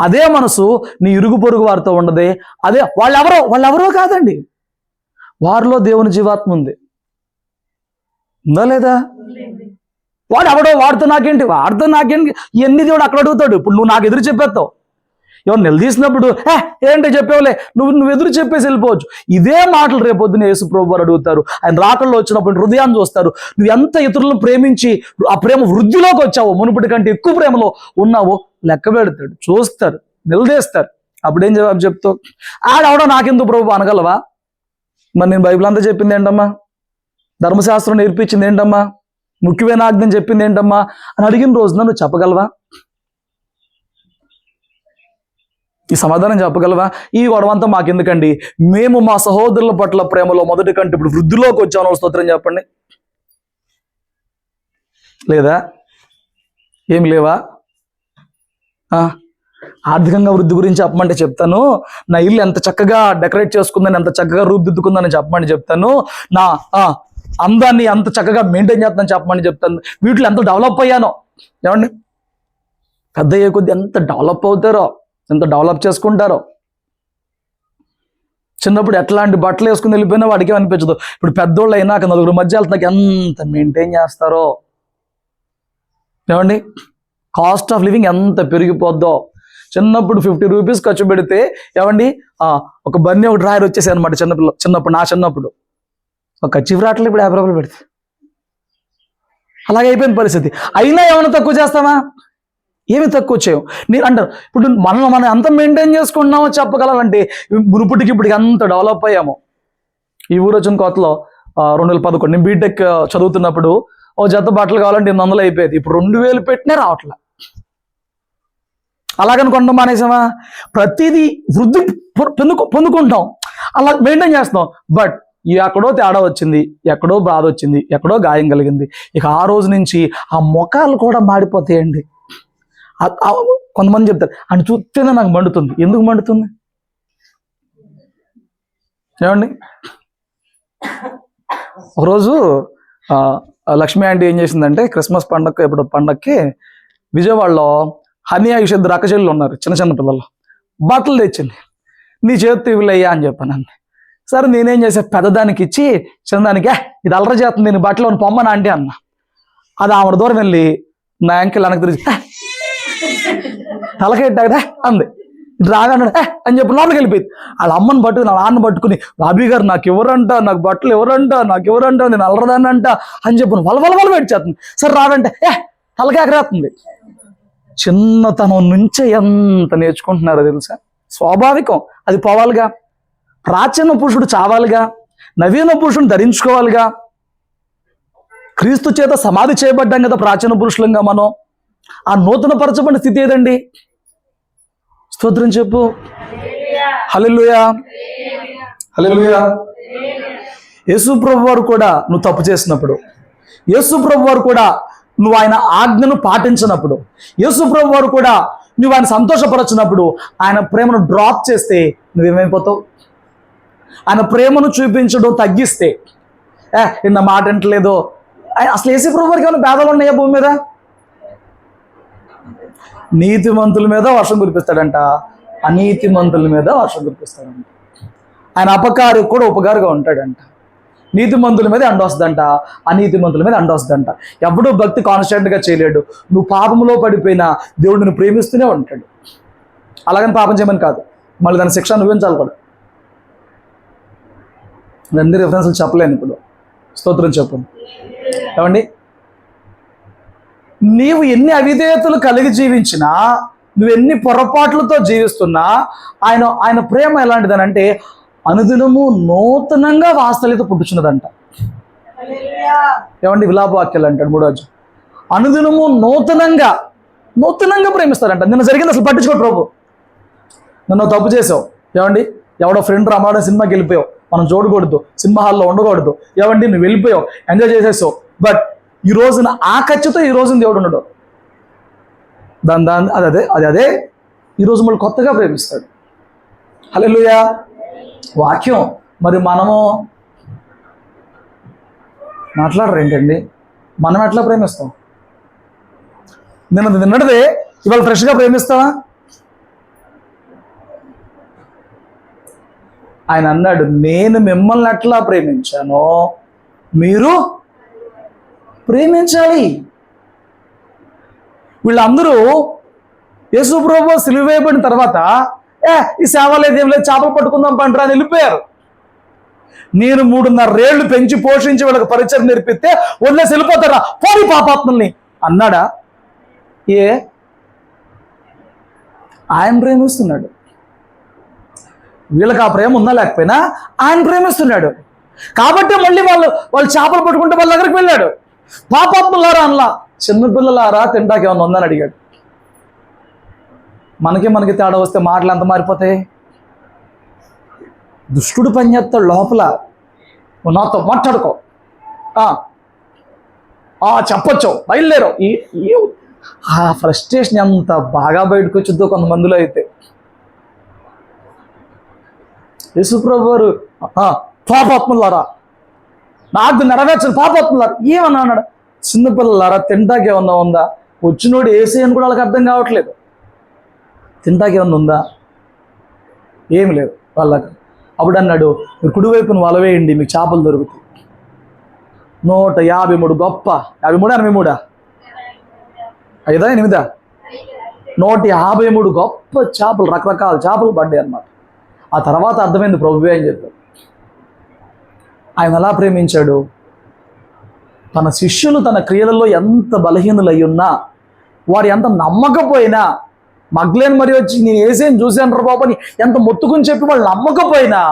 అదే మనసు నీ ఇరుగు పొరుగు వారితో ఉండదే. అదే వాళ్ళెవరో కాదండి, వారిలో దేవుని జీవాత్మ ఉంది. ఉందా లేదా? వాడితో నాకేంటి ఎన్ని దేవుడు అక్కడ అడుగుతాడు. ఇప్పుడు నువ్వు నాకు ఎదురు చెప్పేస్తావు. ఎవరు నిలదీసినప్పుడు ఏంటో చెప్పేవులే, నువ్వు ఎదురు చెప్పేసి వెళ్ళిపోవచ్చు. ఇదే మాటలు రేపొద్దున యేసు ప్రభువు వారు అడుగుతారు. ఆయన రాకల్లో వచ్చినప్పుడు హృదయాన్ని చూస్తారు. నువ్వు ఎంత ఇతరులను ప్రేమించి ఆ ప్రేమ వృద్ధిలోకి వచ్చావో, మునుపటి కంటే ఎక్కువ ప్రేమలో ఉన్నావో లెక్క పెడతాడు, చూస్తారు, నిలదీస్తారు. అప్పుడేం జవాబు చెప్తావు? ఆడవడం నాకెందుకు ప్రభు అనగలవా? మరి నేను బైబిల్ అంతా చెప్పింది ఏంటమ్మా? ధర్మశాస్త్రం నేర్పించింది ఏంటమ్మా? ముఖ్యమైన ఆజ్ఞని చెప్పింది ఏంటమ్మా అని అడిగిన రోజున నువ్వు చెప్పగలవా? ఈ సమాధానం చెప్పగలవా? ఈ గొడవంతా మాకెందుకండి, మేము మా సహోదరుల పట్ల ప్రేమలో మొదటి కంటే ఇప్పుడు వృద్ధిలోకి వచ్చాను. స్తోత్రం చెప్పండి. లేదా? ఏమి లేవా? ఆర్థికంగా వృద్ధి గురించి చెప్పమంటే చెప్తాను. నా ఇల్లు ఎంత చక్కగా డెకరేట్ చేసుకుందని, ఎంత చక్కగా రూపుదిద్దుకుందని చెప్పమని చెప్తాను. నా అందాన్ని ఎంత చక్కగా మెయింటైన్ చేస్తానని చెప్పమని చెప్తాను. వీటిలో ఎంత డెవలప్ అయ్యానో. ఏమండి, పెద్ద అయ్యే కొద్ది ఎంత డెవలప్ అవుతారో, ఎంత డెవలప్ చేసుకుంటారో. చిన్నప్పుడు ఎట్లాంటి బట్టలు వేసుకుని వెళ్ళిపోయినా వాడికి అనిపించదు. ఇప్పుడు పెద్దోళ్ళు అయినాక నలుగురు మధ్య వెళ్తున్నాక ఎంత మెయింటైన్ చేస్తారో. ఏమండి, కాస్ట్ ఆఫ్ లివింగ్ ఎంత పెరిగిపోద్దో. చిన్నప్పుడు 50 రూపీస్ ఖర్చు పెడితే ఏమండి ఒక బన్నీ ఒక డ్రాయర్ వచ్చేసాయి అనమాట చిన్నప్పుడు నా చిన్నప్పుడు ఒక కర్చీఫ్ రావట్లేదు. ఇప్పుడు 50 రూపాయలు పెడితే అలాగే అయిపోయిన పరిస్థితి. అయినా ఏమైనా తక్కువ చేస్తామా? ఏమి తక్కువ చేయవు. నేను అంటారు ఇప్పుడు మనం ఎంత మెయింటైన్ చేసుకుంటున్నామో చెప్పగలాలంటే మునుపటికి ఇప్పటికి అంత డెవలప్ అయ్యాము. ఈ ఊరు వచ్చిన కొత్తలో 2011 నేను బీటెక్ చదువుతున్నప్పుడు ఓ జత బట్టలు కావాలంటే 800 అయిపోయేది. ఇప్పుడు 2000 పెట్టినా రావట్లే. అలాగని కొనడం మానేసామా? ప్రతిదీ వృద్ధి పొందుకుంటాం, అలా మెయింటైన్ చేస్తాం. బట్ ఎక్కడో తేడా వచ్చింది, ఎక్కడో బాధ వచ్చింది, ఎక్కడో గాయం కలిగింది. ఇక ఆ రోజు నుంచి ఆ ముఖాలు కూడా మాడిపోతాయండి. కొంతమంది చెప్తారు అని చూస్తేనే నాకు మండుతుంది. ఎందుకు మండుతుంది ఏమండి? ఒకరోజు లక్ష్మి ఆంటీ ఏం చేసిందంటే క్రిస్మస్ పండగకి విజయవాడలో హనీ ఆయుష్ 2 అక్కచెల్లు ఉన్నారు, చిన్న చిన్న పిల్లలు. బట్టలు తెచ్చింది. నీ చేతి ఇవ్వలయ్యా అని చెప్పాను. సరే నేనేం చేసా, పెద్దదానికి ఇచ్చి చిన్నదానికి ఇది అల్లరి చేస్తుంది, నేను బట్టలు పొమ్మని ఆంటీ అన్న. అది ఆవిడ దూరం వెళ్ళి నా యాంకిల్ వెనక్కి తిరిగి తలకెట్టాడా అంది. రాగానే అని చెప్పి లోపలికి వెళ్ళిపోయింది. వాళ్ళ అమ్మని పట్టుకుని వాళ్ళ నాన్న పట్టుకుని బాబీ గారు నాకు ఎవరంట, నాకు బట్టలు ఎవరంట, నాకు ఎవరంట, నేను అల్లరదాన్ని అంట అని చెప్పి వలవల పెట్టేస్తుంది. సరే రాడంటే తలకి ఎగరేస్తుంది. చిన్నతనం నుంచే ఎంత నేర్చుకుంటున్నారో తెలుసా? స్వాభావికం, అది పోవాలిగా. ప్రాచీన పురుషుడు చావాలిగా, నవీన పురుషుడు ధరించుకోవాలిగా. క్రీస్తు చేత సమాధి చేయబడ్డాం కదా ప్రాచీన పురుషులంగా మనం. ఆ నూతన పరచబడిన స్థితి ఏదండి? స్తోత్రం చెప్పు. హల్లెలూయా, హల్లెలూయా. యేసు ప్రభు వారు కూడా నువ్వు తప్పు చేసినప్పుడు, యేసు ప్రభు వారు కూడా నువ్వు ఆయన ఆజ్ఞను పాటించినప్పుడు, యేసు ప్రభు వారు కూడా నువ్వు ఆయన సంతోషపరచినప్పుడు, ఆయన ప్రేమను డ్రాప్ చేస్తే నువ్వేమైపోతావు? ఆయన ప్రేమను చూపించడం తగ్గిస్తే నిన్న మాట అంటలేదో. అసలు యేసు ప్రభు వారికి ఏమైనా భేదాలు ఉన్నాయా భూమి మీద? నీతిమంతుల మీద వర్షం కురిపిస్తాడంట, అనీతిమంతుల మీద వర్షం కురిపిస్తాడంట. ఆయన అపకారికి కూడా ఉపకారిగా ఉంటాడంట. నీతిమంతుల మీద అండొస్తుందంట, అనీతిమంతుల మీద అండొస్తుందంట. ఎప్పుడూ భక్తి కాన్స్టెంట్గా చేయలేడు. నువ్వు పాపంలో పడిపోయినా దేవుడు నిన్ను ప్రేమిస్తూనే ఉంటాడు. అలాగని పాపం చేయమని కాదు, మళ్ళీ దాని శిక్ష అనుభవించాలి కూడా. అన్ని రిఫరెన్స్లు చెప్పలేను ఇప్పుడు. స్తోత్రం చెప్పు. ఏమండి, నీవు ఎన్ని అవిధేయతలు కలిగి జీవించినా, నువ్వెన్ని పొరపాట్లతో జీవిస్తున్నా ఆయన ప్రేమ ఎలాంటిదనంటే అనుదినము నూతనంగా వాస్తవ్యత పుట్టుచున్నదంట. ఏమండి, విలాపవాక్యాలు అంటాడు 3వ. అనుదినము నూతనంగా ప్రేమిస్తాడంట. నిన్న జరిగింది అసలు పట్టించుకో ప్రభు. నన్ను తప్పు చేసావు, ఏమండి, ఎవడో ఫ్రెండ్ రమాడే సినిమాకి వెళ్ళిపోయావు, మనం చూడకూడదు, సినిమా హాల్లో ఉండకూడదు, ఏమండి నువ్వు వెళ్ళిపోయావు, ఎంజాయ్ చేసేసావు. బట్ ఈ రోజున ఆ ఖర్చుతో ఈ రోజున దేవుడు ఉండడు. అదే ఈ రోజు మళ్ళీ కొత్తగా ప్రేమిస్తాడు. హల్లెలూయా. వాక్యం. మరి మనము మాట్లాడరు ఏంటండి? మనం ఎట్లా ప్రేమిస్తాం? నిన్నటిదే ఇవాళ ఫ్రెష్గా ప్రేమిస్తావా? ఆయన అన్నాడు, నేను మిమ్మల్ని ఎట్లా ప్రేమించానో మీరు ప్రేమించాలి. వీళ్ళందరూ యేసు ప్రభువు సిలువ వేయబడిన తర్వాత ఈ సేవ లేదు ఏం లేదు, చేపలు పట్టుకుందాం పంటరా అని వెళ్ళిపోయారు. నేను 3.5 ఏళ్ళు పెంచి పోషించి వీళ్ళకి పరిచయం నేర్పిస్తే వదిలేసి వెళ్ళిపోతారా, పోనీ పాపాత్మల్ని అన్నాడా? ఆయన ప్రేమిస్తున్నాడు. వీళ్ళకి ఆ ప్రేమ ఉందా లేకపోయినా ఆయన ప్రేమిస్తున్నాడు కాబట్టి మళ్ళీ వాళ్ళు చేపలు పట్టుకుంటే వాళ్ళ దగ్గరికి వెళ్ళాడు. పాపాత్ములారా అనలా, చిన్నపిల్లలారా తింటాకి ఏమన్నా ఉందని అడిగాడు. మనకి తేడా వస్తే మాటలు ఎంత మారిపోతాయి. దుష్టుడు పని చేస్తాడు లోపల, నాతో మాట్లాడుకో, చెప్పొచ్చు, బయలుదేరు. ఆ ఫ్రస్ట్రేషన్ ఎంత బాగా బయటకు వచ్చిందో కొంతమందిలో అయితే. యేసుప్రభు వారు పాపాత్ములారా, నాకు నెరవేర్చను పాపాత్ములారా ఏమన్నా అన్నాడు? చిన్నపిల్లలారా తింటాకి ఏమన్నా ఉందా? వచ్చినోడు ఏసీ అని కూడా వాళ్ళకి అర్థం కావట్లేదు. తింటాకి ఏమన్నా ఉందా? ఏమి లేదు వాళ్ళకి. అప్పుడు అన్నాడు, మీరు కుడివైపున వలవేయండి, మీకు చేపలు దొరుకుతాయి. 153 గొప్ప 53 83 5 8 153 గొప్ప చేపలు, రకరకాల చేపలు పడ్డాయి అన్నమాట. ఆ తర్వాత అర్థమైంది ప్రభువే అని చెప్పారు. ఆయన ఎలా ప్రేమించాడు, తన శిష్యులు తన క్రియలలో ఎంత బలహీనులై ఉన్నా, వారు ఎంత నమ్మకపోయినా, మగ్లేని మరి వచ్చి నేను ఏసేని చూశాను బాబు అని ఎంత మొత్తుకుని చెప్పి వాళ్ళు నమ్మకపోయినా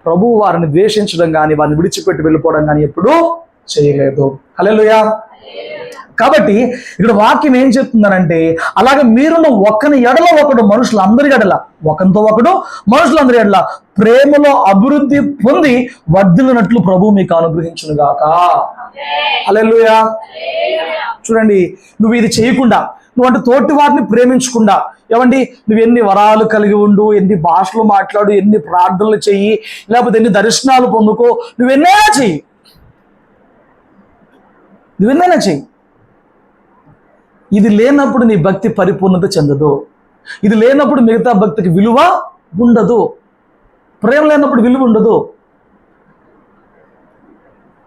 ప్రభువు వారిని ద్వేషించడం కానీ, వారిని విడిచిపెట్టి వెళ్ళిపోవడం కానీ ఎప్పుడూ చేయలేదు. హల్లెలూయా. కాబట్టి ఇక్కడ వాక్యం ఏం చెప్తుందనంటే, అలాగే మీరున్న ఒకని ఎడల ఒకడు, మనుషులందరి ఎడల, ఒకరితో ఒకడు మనుషులందరి ఎడల ప్రేమలో అభివృద్ధి పొంది వర్ధిల్లునట్లు ప్రభు మీకు అనుగ్రహించును గాక. హల్లెలూయా. చూడండి, నువ్వు ఇది చేయకుండా, నువ్వు అంటే తోటి వారిని ప్రేమించకుండా, ఏమండి నువ్వు ఎన్ని వరాలు కలిగి ఉండు, ఎన్ని భాషలు మాట్లాడు, ఎన్ని ప్రార్థనలు చెయ్యి, లేకపోతే ఎన్ని దర్శనాలు పొందుకో, నువ్వెన్నైనా చెయ్యి, నువ్వెన్నైనా చెయ్యి, ఇది లేనప్పుడు నీ భక్తి పరిపూర్ణత చెందదు. ఇది లేనప్పుడు మిగతా భక్తికి విలువ ఉండదు. ప్రేమ లేనప్పుడు విలువ ఉండదు.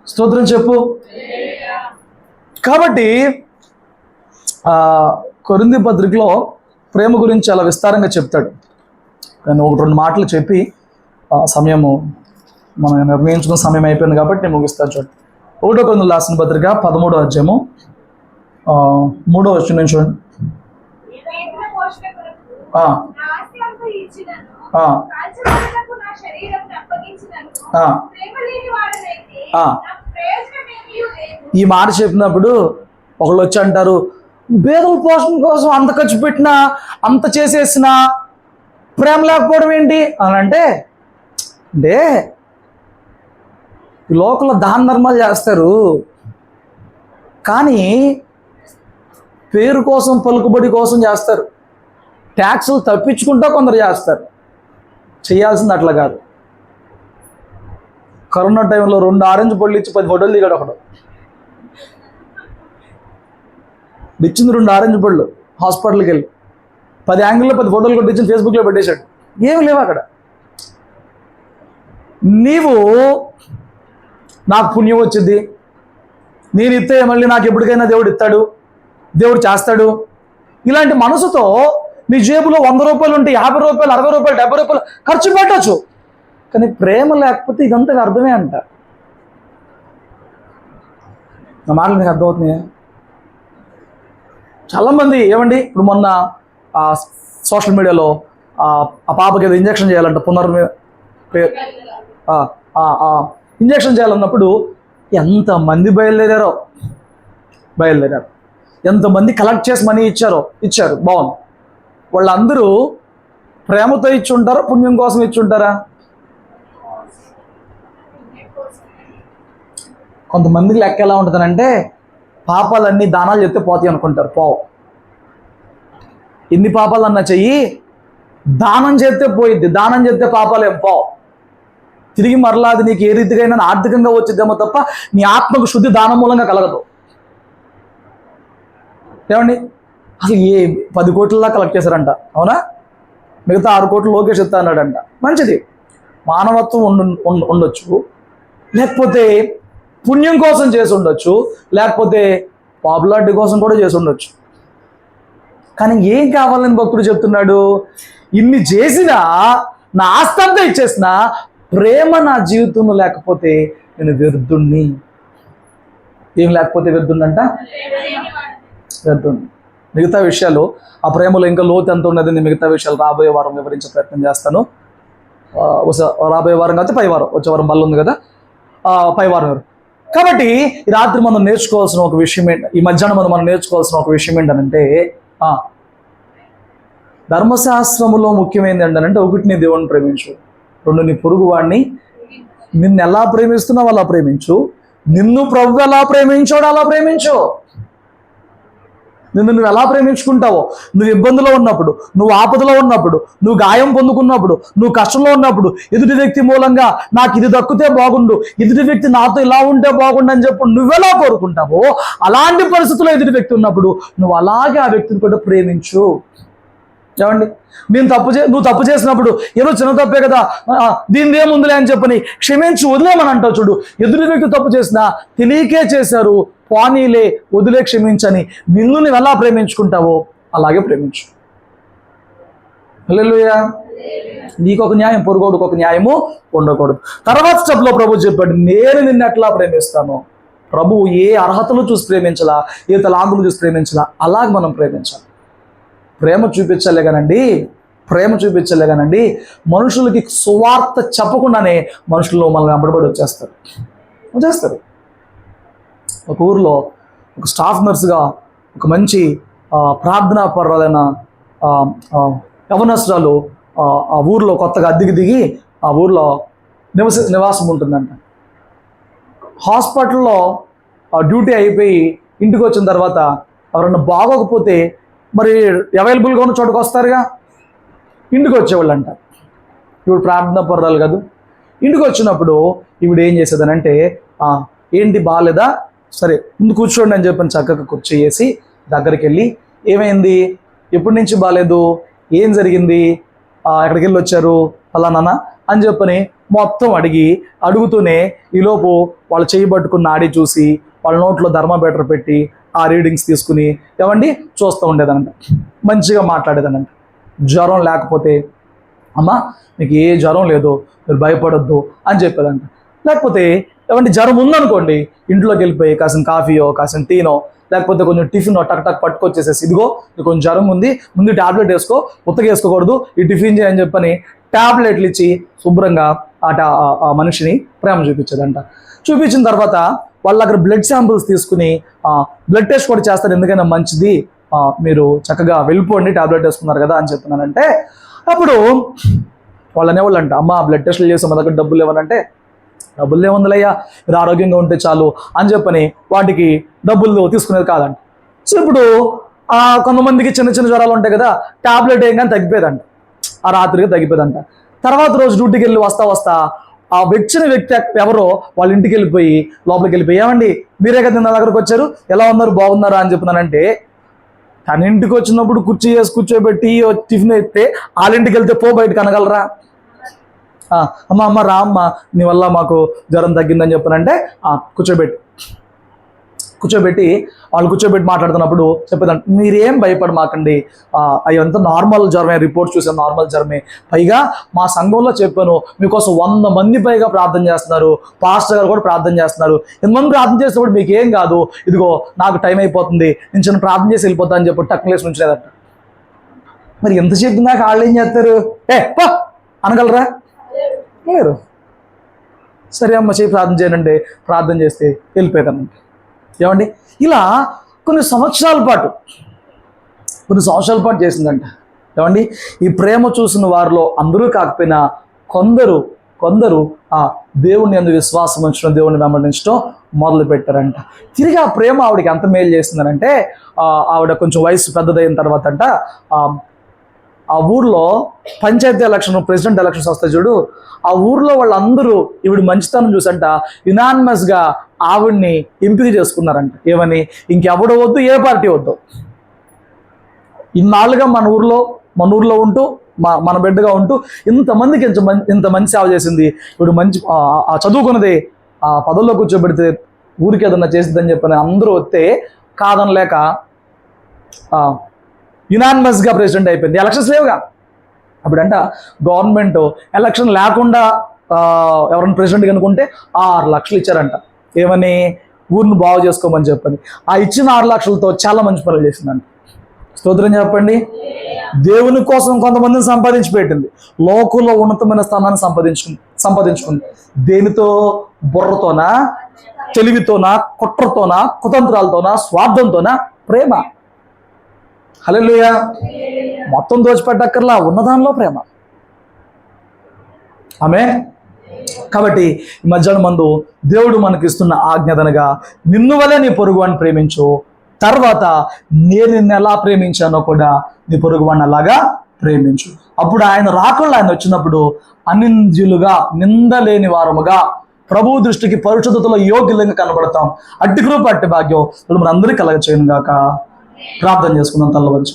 స్తోత్రం చెప్పు. కాబట్టి కొరింథీ పత్రికలో ప్రేమ గురించి చాలా విస్తారంగా చెప్తాడు. నేను 1-2 మాటలు చెప్పి సమయము మనం నిర్ణయించుకున్న సమయం అయిపోయింది కాబట్టి నేను ముగిస్తాను. చూడండి, 1 కొరింథీయులకు రాసిన పత్రిక 13వ అధ్యాయము 3వ వచనం చూడండి. ఈ మాట చెప్పినప్పుడు ఒకళ్ళు వచ్చి అంటారు, పేదల పోషణ కోసం అంత ఖర్చు పెట్టినా, అంత చేసేసినా ప్రేమ లేకపోవడం ఏంటి అని అంటే ఈ లోకంలో దాన ధర్మాలు చేస్తారు, కానీ పేరు కోసం, పలుకుబడి కోసం చేస్తారు. ట్యాక్సులు తప్పించుకుంటా కొందరు చేస్తారు. చేయాల్సింది అట్లా కాదు. కరోనా టైంలో 2 ఆరెంజ్ పళ్ళు ఇచ్చి 10 ఫోటోలు దిగాడు ఒకడు. ఇచ్చింది 2 ఆరెంజ్ పళ్ళు, హాస్పిటల్కి వెళ్ళి 10 యాంగిల్లో 10 ఫోటోలు కొట్టించి ఫేస్బుక్లో పెట్టేశాడు. ఏమి లేవు అక్కడ. నీవు నాకు పుణ్యం వచ్చింది, నేను ఇస్తే మళ్ళీ నాకు ఎప్పటికైనా దేవుడు ఇస్తాడు, దేవుడు చేస్తాడు, ఇలాంటి మనసుతో నీ జేబులో 100 రూపాయలు ఉంటే 50 రూపాయలు, 60 రూపాయలు, 70 రూపాయలు ఖర్చు పెట్టచ్చు. కానీ ప్రేమ లేకపోతే ఇదంతా అర్థమే అంట. నా మాటలు మీకు అర్థమవుతున్నాయా? చాలామంది ఏమండి, ఇప్పుడు మొన్న సోషల్ మీడియాలో ఆ పాపకి ఏదో ఇంజక్షన్ చేయాలంట, ఇంజక్షన్ చేయాలన్నప్పుడు ఎంతమంది బయలుదేరారు, ఎంతమంది కలెక్ట్ చేసి మనీ ఇచ్చారు, బాగుంది. వాళ్ళందరూ ప్రేమతో ఇచ్చి ఉంటారా, పుణ్యం కోసం ఇచ్చి ఉంటారా? కొంతమందికి లెక్క ఎలా ఉంటుందనంటే, పాపాలన్నీ దానాలు చెప్తే పోతాయి అనుకుంటారు. పోవు. ఎన్ని పాపాలన్నా చెయ్యి, దానం చేస్తే పోయిద్ది. దానం చేస్తే పాపాలేం పోవు. తిరిగి మరలా అది నీకు ఏ రీతిగా ఆర్థికంగా వచ్చిద్దేమో తప్ప నీ ఆత్మకు శుద్ధి దానం మూలంగా కలగదు. ఏమండి, అసలు 10 కోట్లలా కలెక్ట్ చేశారంట, అవునా? మిగతా 6 కోట్లు లోకేష్ ఇస్తా అన్నాడంట. మంచిది, మానవత్వం ఉండొచ్చు, లేకపోతే పుణ్యం కోసం చేసి ఉండొచ్చు, లేకపోతే పాపులారిటీ కోసం కూడా చేసి ఉండొచ్చు. కానీ ఏం కావాలని భక్తుడు చెప్తున్నాడు? ఇన్ని చేసినా, నా ఆస్తి అంతా ఇచ్చేసినా ప్రేమ నా జీవితంలో లేకపోతే నేను వ్యర్థుణ్ణి. ఏం లేకపోతే వ్యర్థున్నంట? వ్యర్థుణ్ణి. మిగతా విషయాలు, ఆ ప్రేమలో ఇంకా లోతు ఎంత ఉన్నది, నేను మిగతా విషయాలు రాబోయే వారం వివరించే ప్రయత్నం చేస్తాను. రాబోయే వారం కాకపోతే పై వారం, వచ్చే వారం బల్ల ఉంది కదా, పై వారం. కాబట్టి ఈ రాత్రి మనం నేర్చుకోవాల్సిన ఒక విషయం ఏంటి, ఈ మధ్యాహ్నం మనం నేర్చుకోవాల్సిన ఒక విషయం ఏంటంటే, ధర్మశాస్త్రములో ముఖ్యమైనది ఏంటంటే, 1 నీ దేవుణ్ణి ప్రేమించు, 2 నీ పొరుగు వాడిని నిన్ను ఎలా ప్రేమిస్తున్నావు అలా ప్రేమించు, నిన్ను ప్రభు ఎలా ప్రేమించాడో అలా ప్రేమించు. నిన్ను నువ్వు ఎలా ప్రేమించుకుంటావో, నువ్వు ఇబ్బందిలో ఉన్నప్పుడు, నువ్వు ఆపదలో ఉన్నప్పుడు, నువ్వు గాయం పొందుకున్నప్పుడు, నువ్వు కష్టంలో ఉన్నప్పుడు, ఎదుటి వ్యక్తి మూలంగా నాకు ఇది దక్కితే బాగుండు, ఎదుటి వ్యక్తి నాతో ఇలా ఉంటే బాగుండు అని చెప్పి నువ్వెలా కోరుకుంటావో, అలాంటి పరిస్థితుల్లో ఎదుటి వ్యక్తి ఉన్నప్పుడు నువ్వు అలాగే ఆ వ్యక్తిని కూడా ప్రేమించు. ఏమండి, నువ్వు తప్పు చేసినప్పుడు ఏదో చిన్న తప్పే కదా, దీని ఏముందిలే అని చెప్పని క్షమించి వదిలేమని అంటావు. చూడు, ఎదుటి వ్యక్తి తప్పు చేసినా తెలియకే చేశారు, పోనీలే వదిలే క్షమించని నిన్ను నువ్వు ఎలా ప్రేమించుకుంటావో అలాగే ప్రేమించు. హల్లెలూయా. నీకొక న్యాయం, పొరుగోడికి ఒక న్యాయము ఉండకూడదు. తర్వాత స్టెప్లో ప్రభు చెప్పాడు, నేను నిన్ను ఎట్లా ప్రేమిస్తాను. ప్రభువు ఏ అర్హతలు చూసి ప్రేమించాలా, ఏ తలాంగులు చూసి ప్రేమించాలా, అలాగ మనం ప్రేమించాలి. ప్రేమ చూపించలే కానండి మనుషులకి సువార్త చెప్పకుండానే మనుషులు మనల్ని వెంబడబడి వచ్చేస్తారు. ఒక ఊరిలో ఒక స్టాఫ్ నర్సుగా ఒక మంచి ప్రార్థనా పరులైన యవనస్తురాలు ఆ ఊరిలో కొత్తగా అద్దెకి దిగి ఆ ఊరిలో నివాసం ఉంటుందంట. హాస్పిటల్లో డ్యూటీ అయిపోయి ఇంటికి వచ్చిన తర్వాత ఎవరన్నా బాగోకపోతే మరి అవైలబుల్గా ఉన్న చోటుకు వస్తారుగా, ఇంటికి వచ్చేవాళ్ళంట. ఇప్పుడు ప్రార్థనా పరురాలు కాదు. ఇంటికి వచ్చినప్పుడు ఈవిడ ఏం చేసేదనంటే, ఏంటి బాగాలేదా, సరే ముందు కూర్చోండి అని చెప్పని చక్కగా కుర్చీ వేసి దగ్గరికి వెళ్ళి, ఏమైంది, ఎప్పటి నుంచి బాగాలేదు, ఏం జరిగింది, ఎక్కడికి వెళ్ళి వచ్చారు ఫలానా అని చెప్పని మొత్తం అడుగుతూనే ఈలోపు వాళ్ళు చేయబట్టుకున్న ఆడి చూసి వాళ్ళ నోట్లో థర్మామీటర్ పెట్టి ఆ రీడింగ్స్ తీసుకుని ఏమండి చూస్తూ ఉండేదనంట. మంచిగా మాట్లాడేదనంట. జ్వరం లేకపోతే, అమ్మా మీకు ఏ జ్వరం లేదు, మీరు భయపడొద్దు అని చెప్పేదంట. లేకపోతే ఏమంటే జ్వరం ఉందనుకోండి, ఇంట్లోకి వెళ్ళిపోయి కాసిన కాఫీయో కాసిన టీనో లేకపోతే కొంచెం టిఫిన్ టక్ పట్టుకొచ్చేసేసి, ఇదిగో నీకు కొంచెం జ్వరం ఉంది, ముందు ట్యాబ్లెట్ వేసుకో, ఉత్తగా వేసుకోకూడదు, ఈ టిఫిన్ చేయని చెప్పని ట్యాబ్లెట్లు ఇచ్చి శుభ్రంగా ఆ మనిషిని ప్రేమ చూపించేదంట. చూపించిన తర్వాత వాళ్ళ దగ్గర బ్లడ్ శాంపిల్స్ తీసుకుని బ్లడ్ టెస్ట్ కూడా చేస్తారు, ఎందుకైనా మంచిది, మీరు చక్కగా వెళ్ళిపోండి ట్యాబ్లెట్ వేసుకున్నారు కదా అని చెప్తున్నానంటే, అప్పుడు వాళ్ళనే వాళ్ళంట, అమ్మ బ్లడ్ టెస్ట్లు చేసి మా దగ్గర డబ్బులు ఇవ్వనంటే, డబ్బులు ఏముందిలయ్యా మీరు ఆరోగ్యంగా ఉంటే చాలు అని చెప్పని వాటికి డబ్బులు తీసుకునేది కాదంట. సో ఇప్పుడు కొంతమందికి చిన్న జ్వరాలు ఉంటాయి కదా, ట్యాబ్లెట్ ఏం కానీ తగ్గిపోయేదంట, ఆ రాత్రికి తగ్గిపోయేదంట. తర్వాత రోజు డ్యూటీకి వెళ్ళి వస్తా ఆ వ్యక్తి ఎవరో వాళ్ళ ఇంటికి వెళ్ళిపోయి లోపలికి వెళ్ళిపోయి, ఏమండి మీరే కదా నా దగ్గరకు వచ్చారు, ఎలా ఉన్నారు, బాగున్నారా అని చెప్తున్నానంటే, తన ఇంటికి వచ్చినప్పుడు కుర్చీ వేసి కూర్చోబెట్టి టిఫిన్ ఎత్తే వాళ్ళ ఇంటికి వెళ్తే పో బయటకు అనగలరా? అమ్మ రా అమ్మ నీ వల్ల మాకు జ్వరం తగ్గిందని చెప్పనంటే కూర్చోబెట్టి వాళ్ళు కూర్చోబెట్టి మాట్లాడుతున్నప్పుడు చెప్పేదంట, మీరేం భయపడమాకండి, అయ్యంతా నార్మల్ జ్వరమే, రిపోర్ట్స్ చూసాను నార్మల్ జ్వరమే, పైగా మా సంఘంలో చెప్పాను మీకోసం 100 మంది పైగా ప్రార్థన చేస్తున్నారు, పాస్టర్ గారు కూడా ప్రార్థన చేస్తున్నారు, ఎంతమంది ప్రార్థన చేసినప్పుడు మీకు ఏం కాదు, ఇదిగో నాకు టైం అయిపోతుంది, నేను చిన్న ప్రార్థన చేసి వెళ్ళిపోతా అని చెప్పి టక్లేసి ఉంచలేదట. మరి ఎంత చెప్పినాక వాళ్ళు ఏం చేస్తారు, అనగలరా? లేరు. సరే అమ్మ చేయి ప్రార్థన చేయనండి, ప్రార్థన చేస్తే వెళ్ళిపోయేదానండి. ఏమండి ఇలా కొన్ని సంవత్సరాల పాటు చేసిందంట. ఏమండి ఈ ప్రేమ చూసిన వారిలో అందరూ కాకపోయినా కొందరు ఆ దేవుణ్ణి యందు విశ్వాసం ఉంచడం, దేవుణ్ణి వెంబడించడం మొదలు పెట్టారంట. తిరిగి ఆ ప్రేమ ఆవిడకి ఎంత మేలు చేసిందనంటే, ఆవిడ కొంచెం వయసు పెద్దదైన తర్వాత అంట ఆ ఊర్లో పంచాయతీ ఎలక్షన్, ప్రెసిడెంట్ ఎలక్షన్స్ వస్తాయి చూడు, ఆ ఊర్లో వాళ్ళందరూ ఈవిడ మంచితనం చూసంట యునానిమస్గా ఆవిడ్ని ఎంపిక చేసుకున్నారంట. ఏమని, ఇంకెవడు వద్దు, ఏ పార్టీ వద్దు, ఇన్నాళ్ళుగా మన ఊర్లో ఉంటూ మన బిడ్డగా ఉంటూ ఇంతమందికి ఇంత మంచి సేవ చేసింది, ఇప్పుడు మంచి చదువుకున్నది ఆ పదవుల్లో కూర్చోబెడితే ఊరికి ఏదన్నా చేసిద్దని చెప్పని అందరూ వస్తే కాదనలేక యునానిమస్గా ప్రెసిడెంట్ అయిపోయింది. ఎలక్షన్స్ లేవుగా అప్పుడంట. గవర్నమెంట్ ఎలక్షన్ లేకుండా ఎవరైనా ప్రెసిడెంట్ కనుకుంటే 6 లక్షలు ఇచ్చారంట. ఏమని, ఊరిని బాగు చేసుకోమని చెప్పని. ఆ ఇచ్చిన 6 లక్షలతో చాలా మంచి పనులు చేసిందంట. స్తోత్రం చెప్పండి. దేవుని కోసం కొంతమందిని సంపాదించి పెట్టింది, లోకంలో ఉన్నతమైన స్థానాన్ని సంపాదించుకుంది. దేనితో? బుర్రతోనా, తెలివితోనా, కుట్రతోనా, కుతంత్రాలతోనా, స్వార్థంతోనా? ప్రేమ. హల్లెలూయా. మొత్తం దోచిపెట్టక్కర్లా, ఉన్నదానిలో ప్రేమ. ఆమేన్. కాబట్టి ఈ మధ్యాహ్నం మందు దేవుడు మనకిస్తున్న ఆజ్ఞదనగా, నిన్ను వలె నీ పొరుగువాడిని ప్రేమించు, తర్వాత నేను నిన్ను ఎలా ప్రేమించానో కూడా నీ పొరుగువాడిని అలాగా ప్రేమించు. అప్పుడు ఆయన రాకుండా ఆయన వచ్చినప్పుడు అనింద్యులుగా, నిందలేని వారముగా, ప్రభు దృష్టికి పరిశుద్ధతలో యోగ్యులంగా కనబడతాం. అట్టి కృప, అట్టి భాగ్యం మన అందరికీ కలగచేయును గాక. ప్రార్థన చేసుకుందాం తల్ల వంచి.